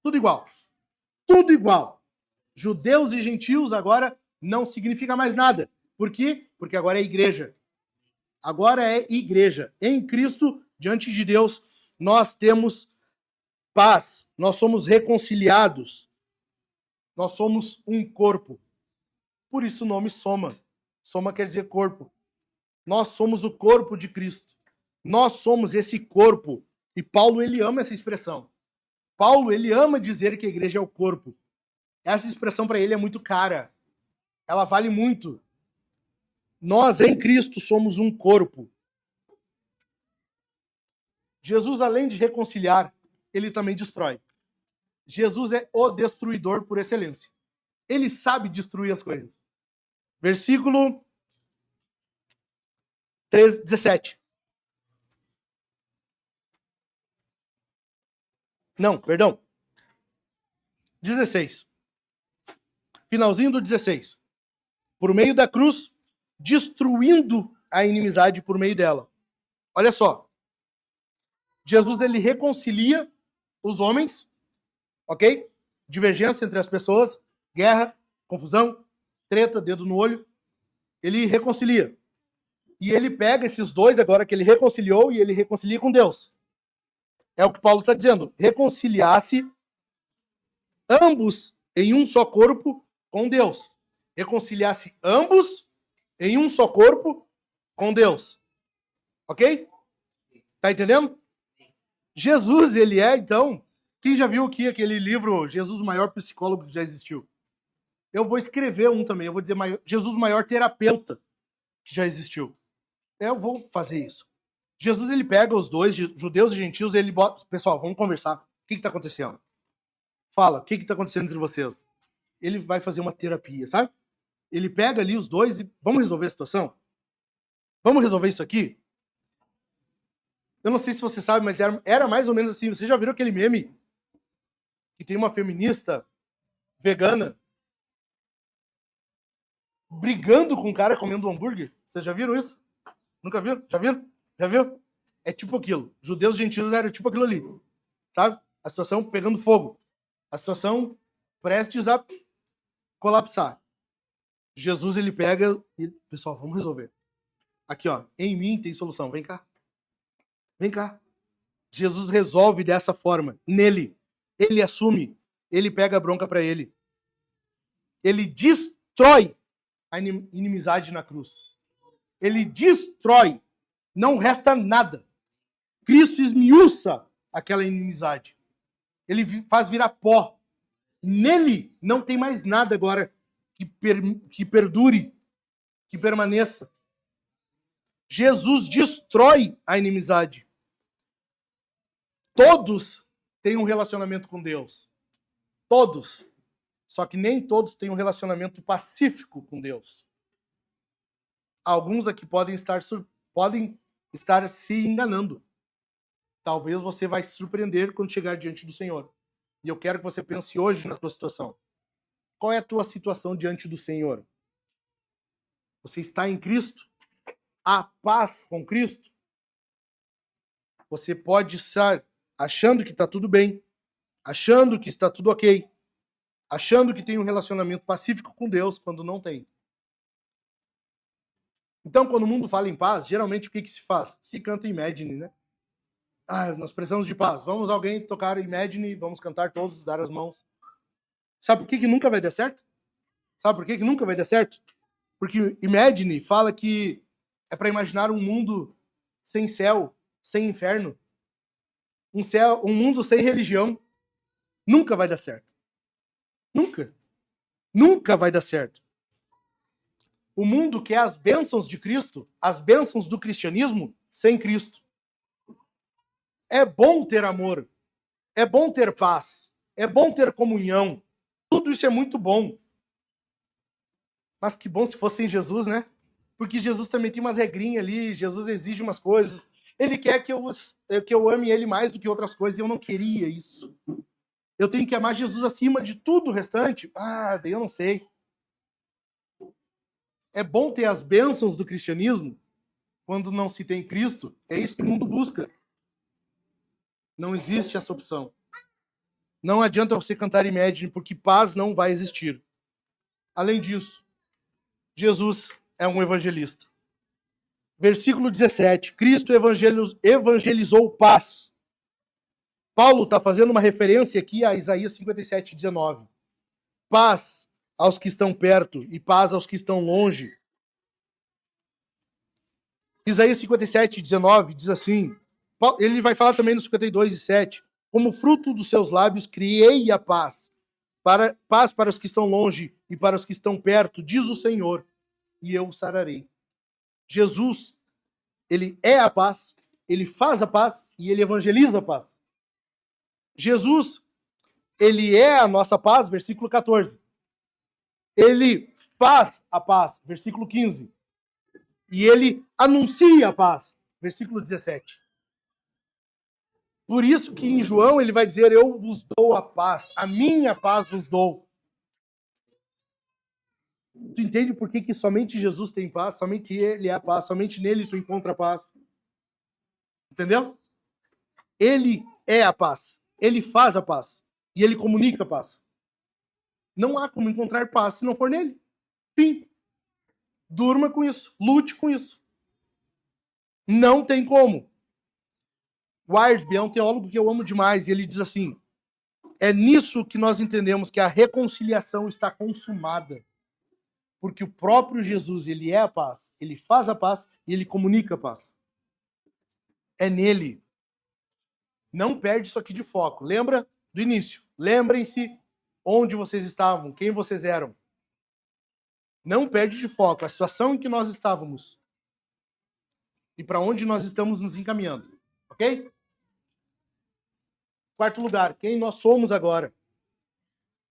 tudo igual. Tudo igual. Judeus e gentios agora não significa mais nada. Por quê? Porque agora é igreja. Agora é igreja. Em Cristo, diante de Deus, nós temos paz. Nós somos reconciliados. Nós somos um corpo. Por isso o nome Soma. Soma quer dizer corpo. Nós somos o corpo de Cristo. Nós somos esse corpo. E Paulo, ele ama essa expressão. Paulo, ele ama dizer que a igreja é o corpo. Essa expressão para ele é muito cara. Ela vale muito. Nós, em Cristo, somos um corpo. Jesus, além de reconciliar, ele também destrói. Jesus é o destruidor por excelência. Ele sabe destruir as coisas. Versículo 17. Não, perdão. 16. Finalzinho do 16. Por meio da cruz, destruindo a inimizade por meio dela. Olha só. Jesus, ele reconcilia os homens, ok? Divergência entre as pessoas, guerra, confusão, treta, dedo no olho. Ele reconcilia. E ele pega esses dois agora que ele reconciliou e ele reconcilia com Deus. É o que Paulo está dizendo. Reconciliar-se ambos em um só corpo com Deus. Reconciliar-se ambos em um só corpo com Deus. Ok? Tá entendendo? Jesus, ele é, então... Quem já viu aqui aquele livro Jesus, o maior psicólogo que já existiu? Eu vou escrever um também. Eu vou dizer Jesus, o maior terapeuta que já existiu. Eu vou fazer isso. Jesus, ele pega os dois, judeus e gentios, e ele bota... Pessoal, vamos conversar. O que está acontecendo? Fala, o que está acontecendo entre vocês? Ele vai fazer uma terapia, sabe? Ele pega ali os dois e... Vamos resolver a situação? Vamos resolver isso aqui? Eu não sei se você sabe, mas era mais ou menos assim. Você já viram aquele meme que tem uma feminista vegana brigando com um cara comendo um hambúrguer? Vocês já viram isso? Nunca viram? Já viram? Já viu? É tipo aquilo. Judeus e gentios eram tipo aquilo ali. Sabe? A situação pegando fogo. A situação prestes a colapsar. Jesus, ele pega e... Pessoal, vamos resolver. Aqui, ó. Em mim tem solução. Vem cá. Vem cá. Jesus resolve dessa forma. Nele. Ele assume. Ele pega a bronca para ele. Ele destrói a inimizade na cruz. Ele destrói. Não resta nada. Cristo esmiuça aquela inimizade. Ele faz virar pó. Nele não tem mais nada agora que perdure, que permaneça. Jesus destrói a inimizade. Todos têm um relacionamento com Deus. Todos. Só que nem todos têm um relacionamento pacífico com Deus. Alguns aqui podem estar se enganando. Talvez você vai se surpreender quando chegar diante do Senhor. E eu quero que você pense hoje na tua situação. Qual é a tua situação diante do Senhor? Você está em Cristo? Há paz com Cristo? Você pode estar achando que está tudo bem, achando que está tudo ok, achando que tem um relacionamento pacífico com Deus, quando não tem. Então, quando o mundo fala em paz, geralmente o que se faz? Se canta Imagine, né? Nós precisamos de paz. Vamos alguém tocar Imagine, vamos cantar todos, dar as mãos. Sabe por que nunca vai dar certo? Sabe por que nunca vai dar certo? Porque Imagine fala que é para imaginar um mundo sem céu, sem inferno. Um mundo sem religião. Nunca vai dar certo. Nunca. Nunca vai dar certo. O mundo quer as bênçãos de Cristo, as bênçãos do cristianismo, sem Cristo. É bom ter amor. É bom ter paz. É bom ter comunhão. Tudo isso é muito bom. Mas que bom se fosse sem Jesus, né? Porque Jesus também tem umas regrinhas ali, Jesus exige umas coisas. Ele quer que eu ame ele mais do que outras coisas, e eu não queria isso. Eu tenho que amar Jesus acima de tudo o restante? Daí eu não sei. É bom ter as bênçãos do cristianismo quando não se tem Cristo. É isso que o mundo busca. Não existe essa opção. Não adianta você cantar Imagine, porque paz não vai existir. Além disso, Jesus é um evangelista. Versículo 17. Cristo evangelizou paz. Paulo está fazendo uma referência aqui a Isaías 57, 19. Paz aos que estão perto e paz aos que estão longe. Isaías 57, 19 diz assim, ele vai falar também no 52, 7, como fruto dos seus lábios criei a paz, paz para os que estão longe e para os que estão perto, diz o Senhor, e eu o sararei. Jesus, ele é a paz, ele faz a paz e ele evangeliza a paz. Jesus, ele é a nossa paz, versículo 14. Ele faz a paz, versículo 15. E ele anuncia a paz, versículo 17. Por isso que em João ele vai dizer, eu vos dou a paz, a minha paz vos dou. Tu entende por que somente Jesus tem paz, somente ele é a paz, somente nele tu encontra a paz. Entendeu? Ele é a paz, ele faz a paz e ele comunica a paz. Não há como encontrar paz se não for nele. Fim. Durma com isso, lute com isso. Não tem como. Wardby é um teólogo que eu amo demais e ele diz assim, é nisso que nós entendemos que a reconciliação está consumada. Porque o próprio Jesus, ele é a paz, ele faz a paz e ele comunica a paz. É nele. Não perde isso aqui de foco. Lembra do início. Lembrem-se onde vocês estavam, quem vocês eram. Não perde de foco a situação em que nós estávamos e para onde nós estamos nos encaminhando. Ok? Quarto lugar, quem nós somos agora.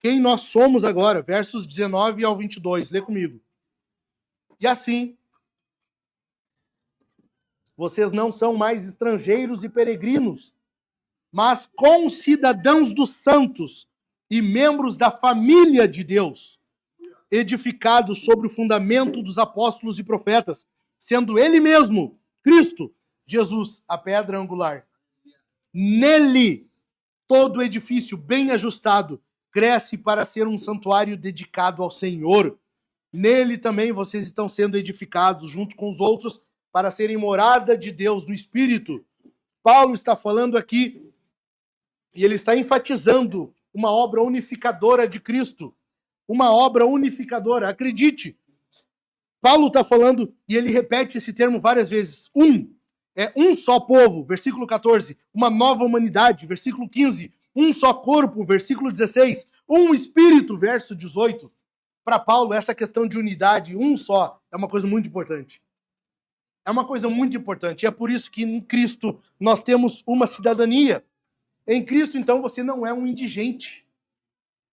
Quem nós somos agora, versos 19 ao 22. Lê comigo. E assim, vocês não são mais estrangeiros e peregrinos, mas concidadãos dos santos e membros da família de Deus, edificados sobre o fundamento dos apóstolos e profetas, sendo ele mesmo, Cristo, Jesus, a pedra angular. Nele, todo edifício bem ajustado cresce para ser um santuário dedicado ao Senhor. Nele também vocês estão sendo edificados junto com os outros para serem morada de Deus no Espírito. Paulo está falando aqui e ele está enfatizando uma obra unificadora de Cristo. uma obra unificadora. Acredite, Paulo está falando, e ele repete esse termo várias vezes. É um só povo, versículo 14. Uma nova humanidade, versículo 15. Um só corpo, versículo 16. Um espírito, verso 18. Para Paulo, essa questão de unidade, um só, é uma coisa muito importante. É uma coisa muito importante. E é por isso que em Cristo nós temos uma cidadania. Em Cristo, então, você não é um indigente.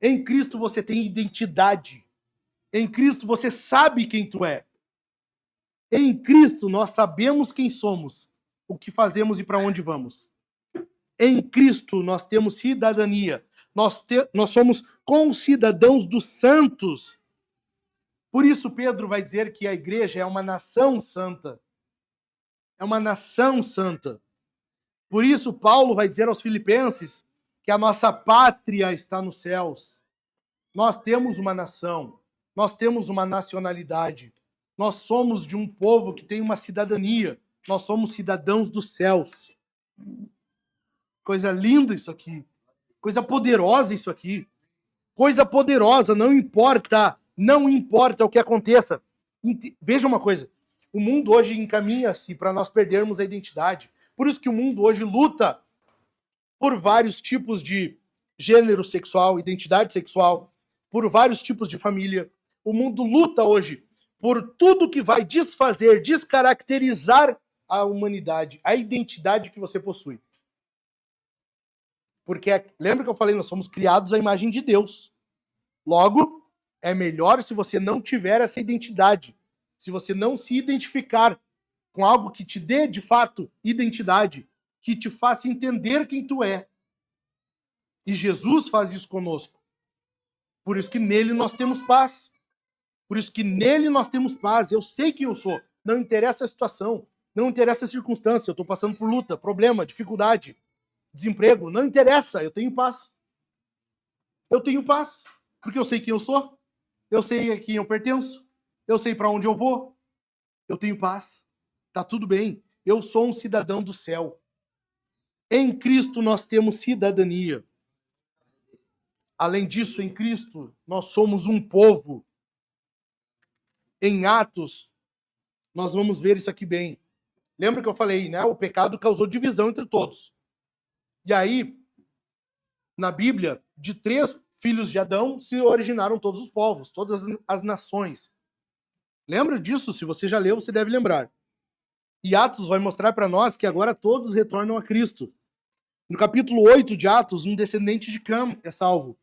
Em Cristo você tem identidade. Em Cristo você sabe quem tu é. Em Cristo nós sabemos quem somos, o que fazemos e para onde vamos. Em Cristo nós temos cidadania. Nós somos concidadãos dos santos. Por isso Pedro vai dizer que a igreja é uma nação santa. É uma nação santa. Por isso Paulo vai dizer aos filipenses que a nossa pátria está nos céus. Nós temos uma nação. Nós temos uma nacionalidade. Nós somos de um povo que tem uma cidadania. Nós somos cidadãos dos céus. Coisa linda isso aqui. Coisa poderosa isso aqui. Coisa poderosa, não importa. Não importa o que aconteça. Veja uma coisa. O mundo hoje encaminha-se para nós perdermos a identidade. Por isso que o mundo hoje luta por vários tipos de gênero sexual, identidade sexual, por vários tipos de família. O mundo luta hoje por tudo que vai desfazer, descaracterizar a humanidade, a identidade que você possui. Porque, lembra que eu falei, nós somos criados à imagem de Deus. Logo, é melhor se você não tiver essa identidade, se você não se identificar com algo que te dê, de fato, identidade, que te faça entender quem tu é. E Jesus faz isso conosco. Por isso que nele nós temos paz. Por isso que nele nós temos paz. Eu sei quem eu sou. Não interessa a situação. Não interessa a circunstância. Eu estou passando por luta, problema, dificuldade, desemprego. Não interessa. Eu tenho paz. Eu tenho paz. Porque eu sei quem eu sou. Eu sei a quem eu pertenço. Eu sei para onde eu vou. Eu tenho paz. Tá tudo bem. Eu sou um cidadão do céu. Em Cristo nós temos cidadania. Além disso, em Cristo nós somos um povo. Em Atos, nós vamos ver isso aqui bem. Lembra que eu falei, né? O pecado causou divisão entre todos. E aí, na Bíblia, de 3 filhos de Adão se originaram todos os povos, todas as nações. Lembra disso? Se você já leu, você deve lembrar. E Atos vai mostrar para nós que agora todos retornam a Cristo. No capítulo 8 de Atos, um descendente de Cam é salvo.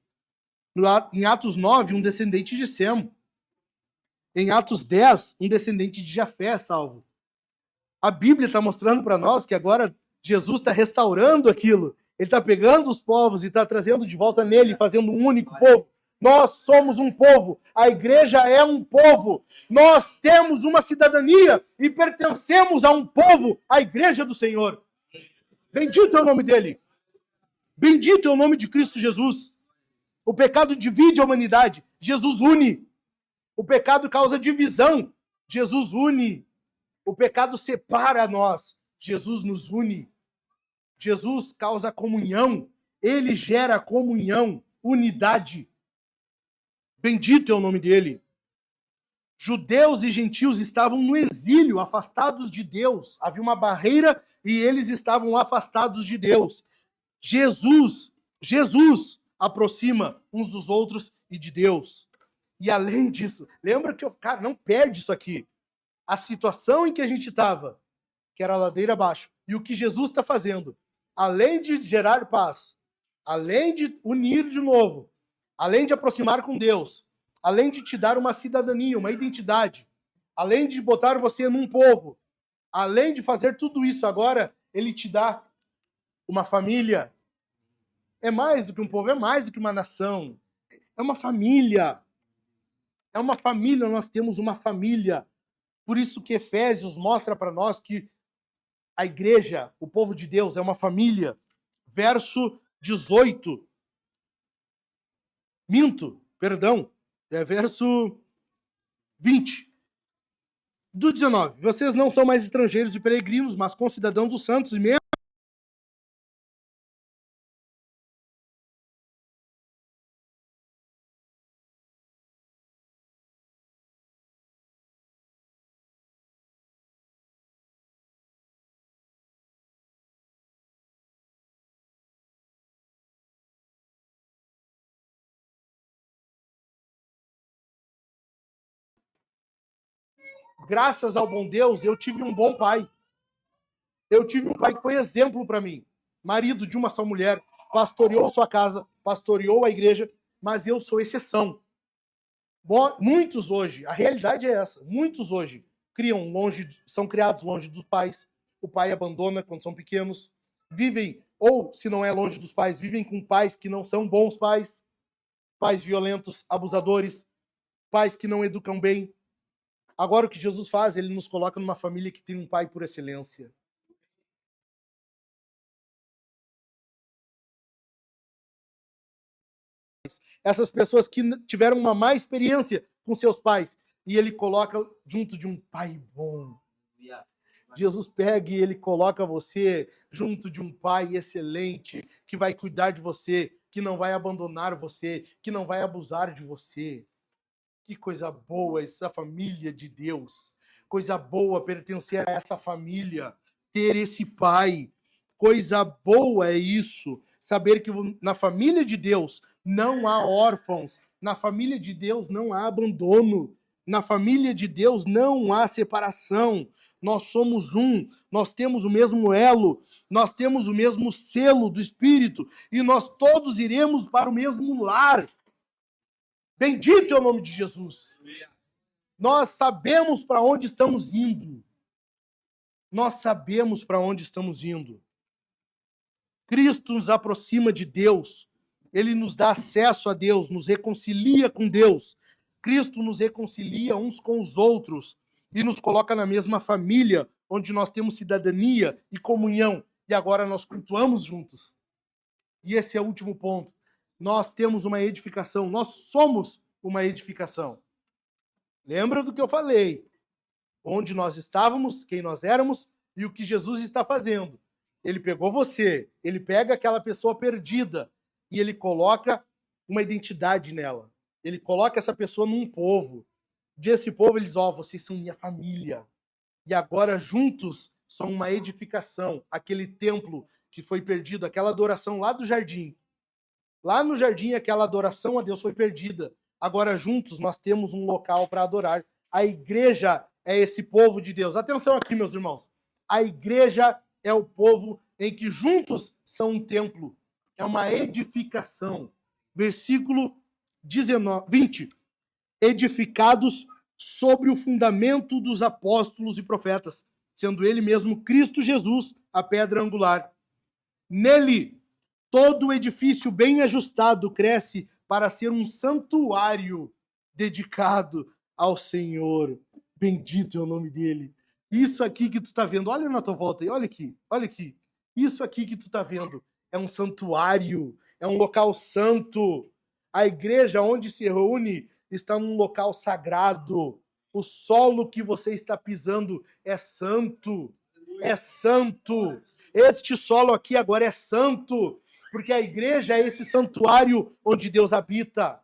Em Atos 9, um descendente de Sem. Em Atos 10, um descendente de Jafé é salvo. A Bíblia está mostrando para nós que agora Jesus está restaurando aquilo. Ele está pegando os povos e está trazendo de volta nele, fazendo um único povo. Nós somos um povo. A igreja é um povo. Nós temos uma cidadania e pertencemos a um povo, a igreja do Senhor. Bendito é o nome dele. Bendito é o nome de Cristo Jesus. O pecado divide a humanidade. Jesus une. O pecado causa divisão. Jesus une. O pecado separa nós. Jesus nos une. Jesus causa comunhão. Ele gera comunhão, unidade. Bendito é o nome dele. Judeus e gentios estavam no exílio, afastados de Deus. Havia uma barreira e eles estavam afastados de Deus. Jesus aproxima uns dos outros e de Deus. E além disso, lembra que, cara, não perde isso aqui. A situação em que a gente estava, que era a ladeira abaixo, e o que Jesus está fazendo, além de gerar paz, além de unir de novo, além de aproximar com Deus, além de te dar uma cidadania, uma identidade, além de botar você num povo, além de fazer tudo isso agora, ele te dá uma família. É mais do que um povo, é mais do que uma nação. É uma família. É uma família, nós temos uma família. Por isso que Efésios mostra para nós que a igreja, o povo de Deus, é uma família. Verso 18. Verso 20. Do 19. Vocês não são mais estrangeiros e peregrinos, mas concidadãos dos santos e membros graças ao bom Deus, eu tive um bom pai. Eu tive um pai que foi exemplo para mim. Marido de uma só mulher, pastoreou sua casa, pastoreou a igreja, mas eu sou exceção. Muitos hoje, a realidade é essa, muitos hoje são criados longe dos pais, o pai abandona quando são pequenos, vivem, ou se não é longe dos pais, vivem com pais que não são bons pais, pais violentos, abusadores, pais que não educam bem. Agora o que Jesus faz, ele nos coloca numa família que tem um pai por excelência. Essas pessoas que tiveram uma má experiência com seus pais, e ele coloca junto de um pai bom. Jesus pega e ele coloca você junto de um pai excelente, que vai cuidar de você, que não vai abandonar você, que não vai abusar de você. Que coisa boa essa família de Deus. Coisa boa pertencer a essa família, ter esse pai. Coisa boa é isso, saber que na família de Deus não há órfãos, na família de Deus não há abandono, na família de Deus não há separação. Nós somos um, nós temos o mesmo elo, nós temos o mesmo selo do Espírito e nós todos iremos para o mesmo lar. Bendito é o nome de Jesus. Nós sabemos para onde estamos indo. Nós sabemos para onde estamos indo. Cristo nos aproxima de Deus. Ele nos dá acesso a Deus, nos reconcilia com Deus. Cristo nos reconcilia uns com os outros e nos coloca na mesma família, onde nós temos cidadania e comunhão. E agora nós cultuamos juntos. E esse é o último ponto. Nós temos uma edificação, nós somos uma edificação. Lembra do que eu falei? Onde nós estávamos, quem nós éramos e o que Jesus está fazendo. Ele pegou você, ele pega aquela pessoa perdida e ele coloca uma identidade nela. Ele coloca essa pessoa num povo. Desse povo ele diz, vocês são minha família. E agora juntos são uma edificação. Aquele templo que foi perdido, aquela adoração lá do jardim. Lá no jardim, aquela adoração a Deus foi perdida. Agora, juntos, nós temos um local para adorar. A igreja é esse povo de Deus. Atenção aqui, meus irmãos. A igreja é o povo em que juntos são um templo. É uma edificação. Versículo 20. Edificados sobre o fundamento dos apóstolos e profetas, sendo ele mesmo Cristo Jesus, a pedra angular. Nele, todo o edifício bem ajustado cresce para ser um santuário dedicado ao Senhor. Bendito é o nome dele. Isso aqui que tu tá vendo, olha na tua volta aí, olha aqui, olha aqui. Isso aqui que tu tá vendo é um santuário, é um local santo. A igreja onde se reúne está num local sagrado. O solo que você está pisando é santo. É santo. Este solo aqui agora é santo. Porque a igreja é esse santuário onde Deus habita.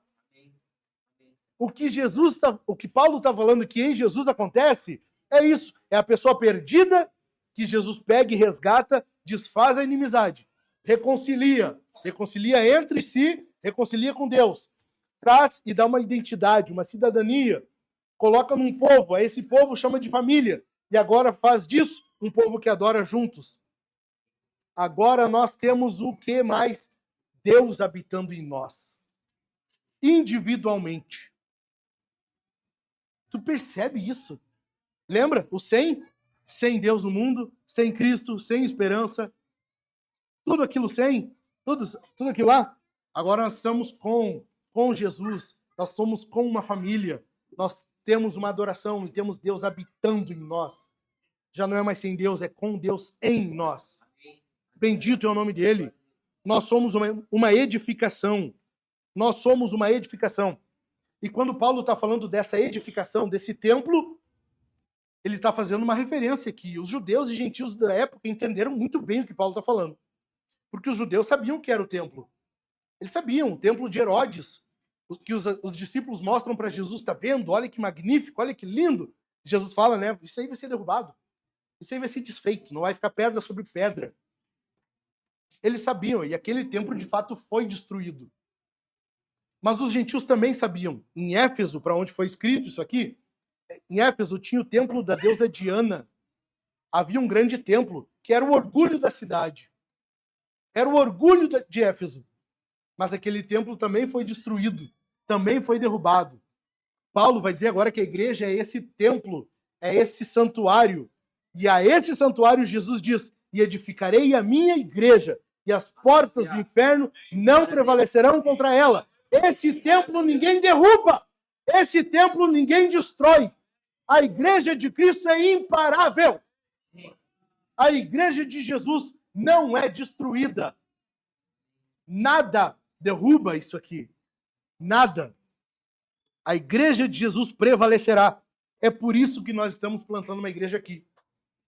O que Paulo está falando que em Jesus acontece é isso. É a pessoa perdida que Jesus pega e resgata, desfaz a inimizade, reconcilia entre si, reconcilia com Deus, traz e dá uma identidade, uma cidadania, coloca num povo, a esse povo chama de família, e agora faz disso um povo que adora juntos. Agora nós temos o que mais? Deus habitando em nós. Individualmente. Tu percebe isso? Lembra? O 100? Sem Deus no mundo, sem Cristo, sem esperança. Tudo aquilo sem, tudo aquilo lá. Agora nós estamos com Jesus. Nós somos com uma família. Nós temos uma adoração e temos Deus habitando em nós. Já não é mais sem Deus, é com Deus em nós. Bendito é o nome dele. Nós somos uma edificação. Nós somos uma edificação. E quando Paulo está falando dessa edificação, desse templo, ele está fazendo uma referência aqui. Os judeus e gentios da época entenderam muito bem o que Paulo está falando. Porque os judeus sabiam o que era o templo. Eles sabiam, o templo de Herodes, que os discípulos mostram para Jesus, está vendo? Olha que magnífico, olha que lindo. Jesus fala, né? Isso aí vai ser derrubado. Isso aí vai ser desfeito, não vai ficar pedra sobre pedra. Eles sabiam, e aquele templo de fato foi destruído. Mas os gentios também sabiam. Em Éfeso, para onde foi escrito isso aqui, Em Éfeso tinha o templo da deusa Diana. Havia um grande templo que era o orgulho da cidade. Era o orgulho de Éfeso. Mas aquele templo também foi destruído, também foi derrubado. Paulo vai dizer agora que a igreja é esse templo, é esse santuário. E a esse santuário Jesus diz: e edificarei a minha igreja, e as portas do inferno não prevalecerão contra ela. Esse templo ninguém derruba, esse templo ninguém destrói. A igreja de Cristo é imparável. A igreja de Jesus não é destruída. Nada derruba isso aqui. Nada. A igreja de Jesus prevalecerá. É por isso que nós estamos plantando uma igreja aqui.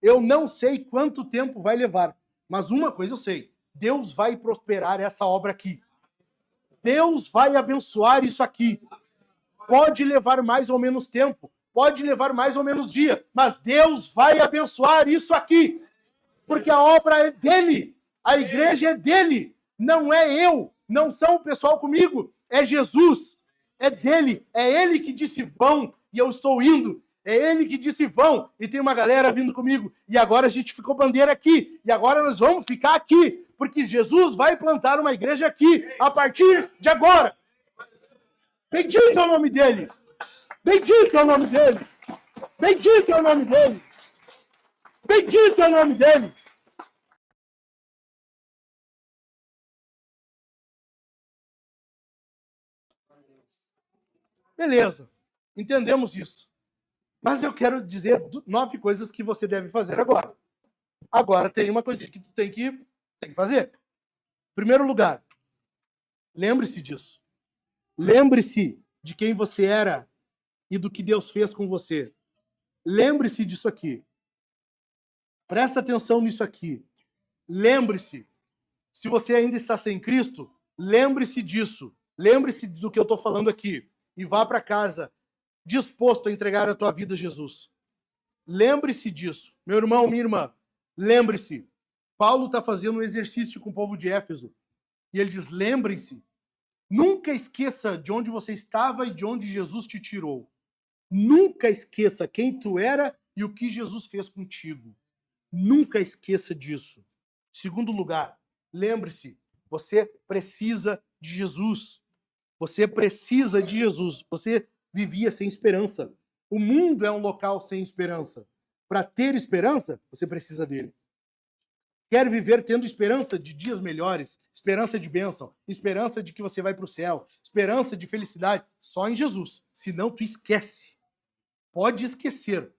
Eu não sei quanto tempo vai levar, mas uma coisa eu sei: Deus vai prosperar essa obra aqui. Deus vai abençoar isso aqui. Pode levar mais ou menos tempo, pode levar mais ou menos dia, mas Deus vai abençoar isso aqui. Porque a obra é dele, a igreja é dele, não é eu, não são o pessoal comigo, é Jesus, é dele, é ele que disse vão e eu estou indo, é ele que disse vão e tem uma galera vindo comigo e agora a gente ficou bandeira aqui e agora nós vamos ficar aqui, porque Jesus vai plantar uma igreja aqui a partir de agora. Bendito é o nome dele, bendito é o nome dele, bendito é o nome dele, bendito é o nome dele. Beleza, entendemos isso. Mas eu quero dizer 9 coisas que você deve fazer agora. Agora tem uma coisa que tu tem que fazer. Em primeiro lugar, lembre-se disso. Lembre-se de quem você era e do que Deus fez com você. Lembre-se disso aqui. Presta atenção nisso aqui. Lembre-se. Se você ainda está sem Cristo, lembre-se disso. Lembre-se do que eu estou falando aqui. E vá para casa disposto a entregar a tua vida a Jesus. Lembre-se disso. Meu irmão, minha irmã, lembre-se. Paulo está fazendo um exercício com o povo de Éfeso. E ele diz, lembrem-se. Nunca esqueça de onde você estava e de onde Jesus te tirou. Nunca esqueça quem tu era e o que Jesus fez contigo. Nunca esqueça disso. Segundo lugar, lembre-se, você precisa de Jesus. Você precisa de Jesus. Você vivia sem esperança. O mundo é um local sem esperança. Para ter esperança, você precisa dele. Quer viver tendo esperança de dias melhores, esperança de bênção, esperança de que você vai para o céu, esperança de felicidade, só em Jesus. Senão, tu esquece. Pode esquecer.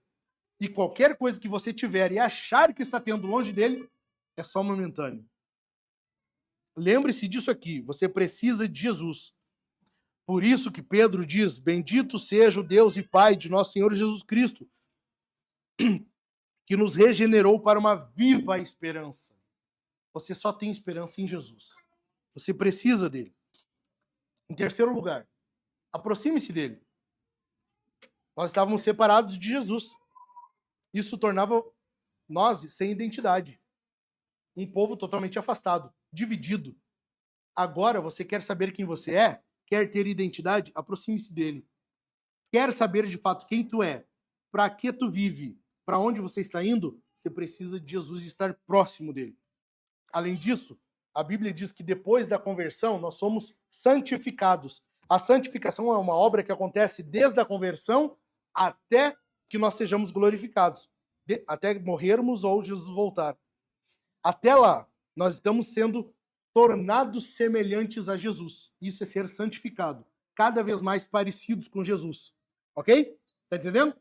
E qualquer coisa que você tiver e achar que está tendo longe dele, é só momentâneo. Lembre-se disso aqui. Você precisa de Jesus. Por isso que Pedro diz, bendito seja o Deus e Pai de nosso Senhor Jesus Cristo, que nos regenerou para uma viva esperança. Você só tem esperança em Jesus. Você precisa dele. Em terceiro lugar, aproxime-se dele. Nós estávamos separados de Jesus. Isso tornava nós sem identidade. Um povo totalmente afastado, dividido. Agora você quer saber quem você é? Quer ter identidade? Aproxime-se dele. Quer saber de fato quem tu é? Para que tu vive? Para onde você está indo? Você precisa de Jesus e estar próximo dele. Além disso, a Bíblia diz que depois da conversão nós somos santificados. A santificação é uma obra que acontece desde a conversão até que nós sejamos glorificados. Até morrermos ou Jesus voltar. Até lá, nós estamos sendo tornados semelhantes a Jesus. Isso é ser santificado. Cada vez mais parecidos com Jesus. Ok? Tá entendendo?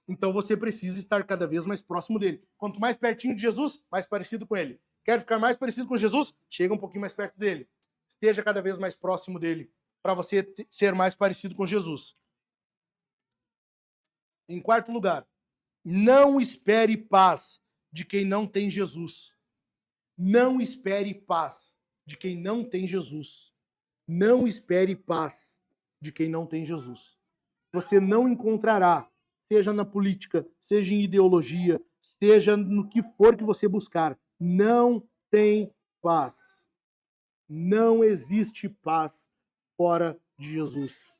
Então você precisa estar cada vez mais próximo dele. Quanto mais pertinho de Jesus, mais parecido com ele. Quer ficar mais parecido com Jesus? Chega um pouquinho mais perto dele. Esteja cada vez mais próximo dele, para você ser mais parecido com Jesus. Em quarto lugar, não espere paz de quem não tem Jesus. Não espere paz de quem não tem Jesus. Não espere paz de quem não tem Jesus. Você não encontrará, seja na política, seja em ideologia, seja no que for que você buscar. Não tem paz. Não existe paz fora de Jesus.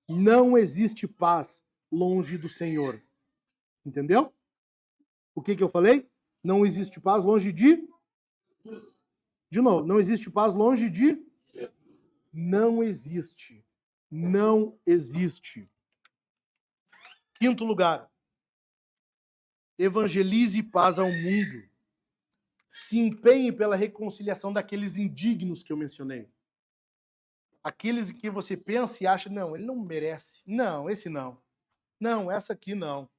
Não existe paz longe do Senhor. Entendeu? O que eu falei? Não existe paz longe de... De novo, não existe paz longe de... Não existe. Não existe. Quinto lugar. Evangelize paz ao mundo. Se empenhe pela reconciliação daqueles indignos que eu mencionei. Aqueles em que você pensa e acha, não, ele não merece. Não, esse não. Não, essa aqui não.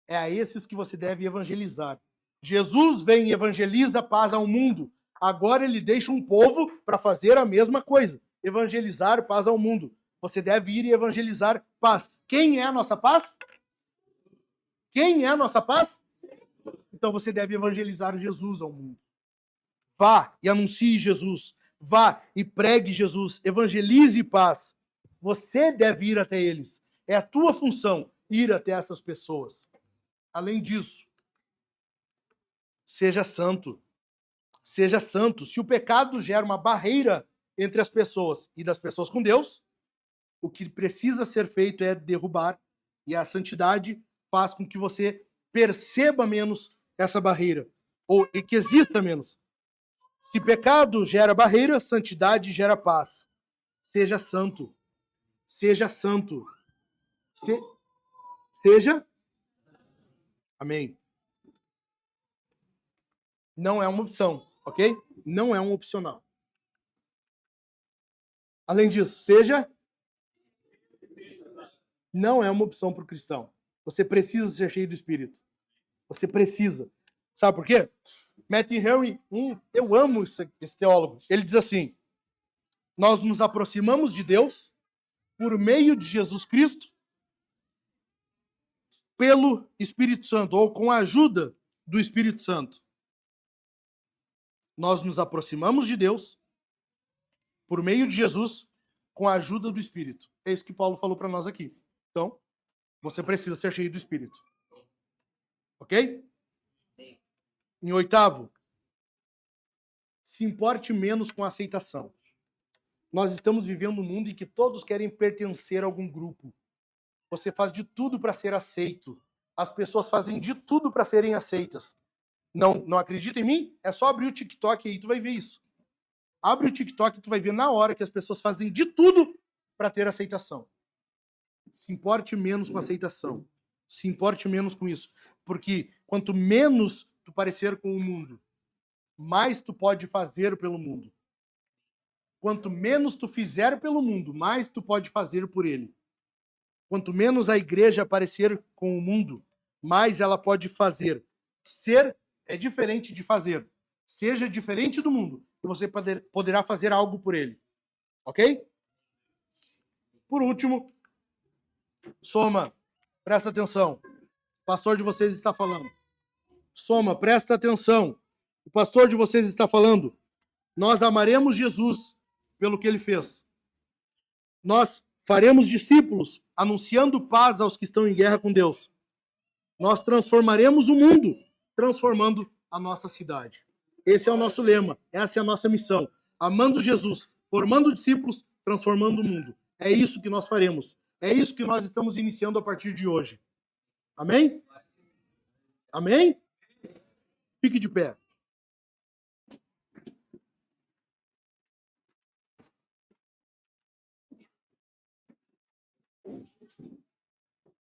É a esses que você deve evangelizar. Jesus vem e evangeliza paz ao mundo. Agora ele deixa um povo para fazer a mesma coisa. Evangelizar paz ao mundo. Você deve ir e evangelizar paz. Quem é a nossa paz? Quem é a nossa paz? Então você deve evangelizar Jesus ao mundo. Vá e anuncie Jesus. Vá e pregue Jesus. Evangelize paz. Você deve ir até eles. É a tua função ir até essas pessoas. Além disso, seja santo. Seja santo. Se o pecado gera uma barreira entre as pessoas e das pessoas com Deus, o que precisa ser feito é derrubar. E a santidade faz com que você perceba menos essa barreira. Ou que exista menos. Se pecado gera barreira, santidade gera paz. Seja santo. Seja santo. Seja. Amém. Não é uma opção, ok? Não é um opcional. Além disso, seja. Não é uma opção para o cristão. Você precisa ser cheio do Espírito. Você precisa. Sabe por quê? Matthew Henry, eu amo esse teólogo. Ele diz assim: nós nos aproximamos de Deus por meio de Jesus Cristo pelo Espírito Santo, ou com a ajuda do Espírito Santo. Nós nos aproximamos de Deus por meio de Jesus com a ajuda do Espírito. É isso que Paulo falou para nós aqui. Então, você precisa ser cheio do Espírito. Ok? Em oitavo, se importe menos com a aceitação. Nós estamos vivendo um mundo em que todos querem pertencer a algum grupo. Você faz de tudo para ser aceito. As pessoas fazem de tudo para serem aceitas. Não acredita em mim? É só abrir o TikTok aí, tu vai ver isso. Abre o TikTok e tu vai ver na hora que as pessoas fazem de tudo para ter aceitação. Se importe menos com a aceitação. Se importe menos com isso. Porque quanto menos tu parecer com o mundo, mais tu pode fazer pelo mundo. Quanto menos tu fizer pelo mundo, mais tu pode fazer por ele. Quanto menos a igreja parecer com o mundo, mais ela pode fazer. Ser é diferente de fazer. Seja diferente do mundo, e você poderá fazer algo por ele. Ok? Por último, Soma, presta atenção. O pastor de vocês está falando. Soma, presta atenção. O pastor de vocês está falando. Nós amaremos Jesus pelo que ele fez. Nós faremos discípulos, anunciando paz aos que estão em guerra com Deus. Nós transformaremos o mundo, transformando a nossa cidade. Esse é o nosso lema, essa é a nossa missão. Amando Jesus, formando discípulos, transformando o mundo. É isso que nós faremos. É isso que nós estamos iniciando a partir de hoje. Amém? Amém? Fique de pé.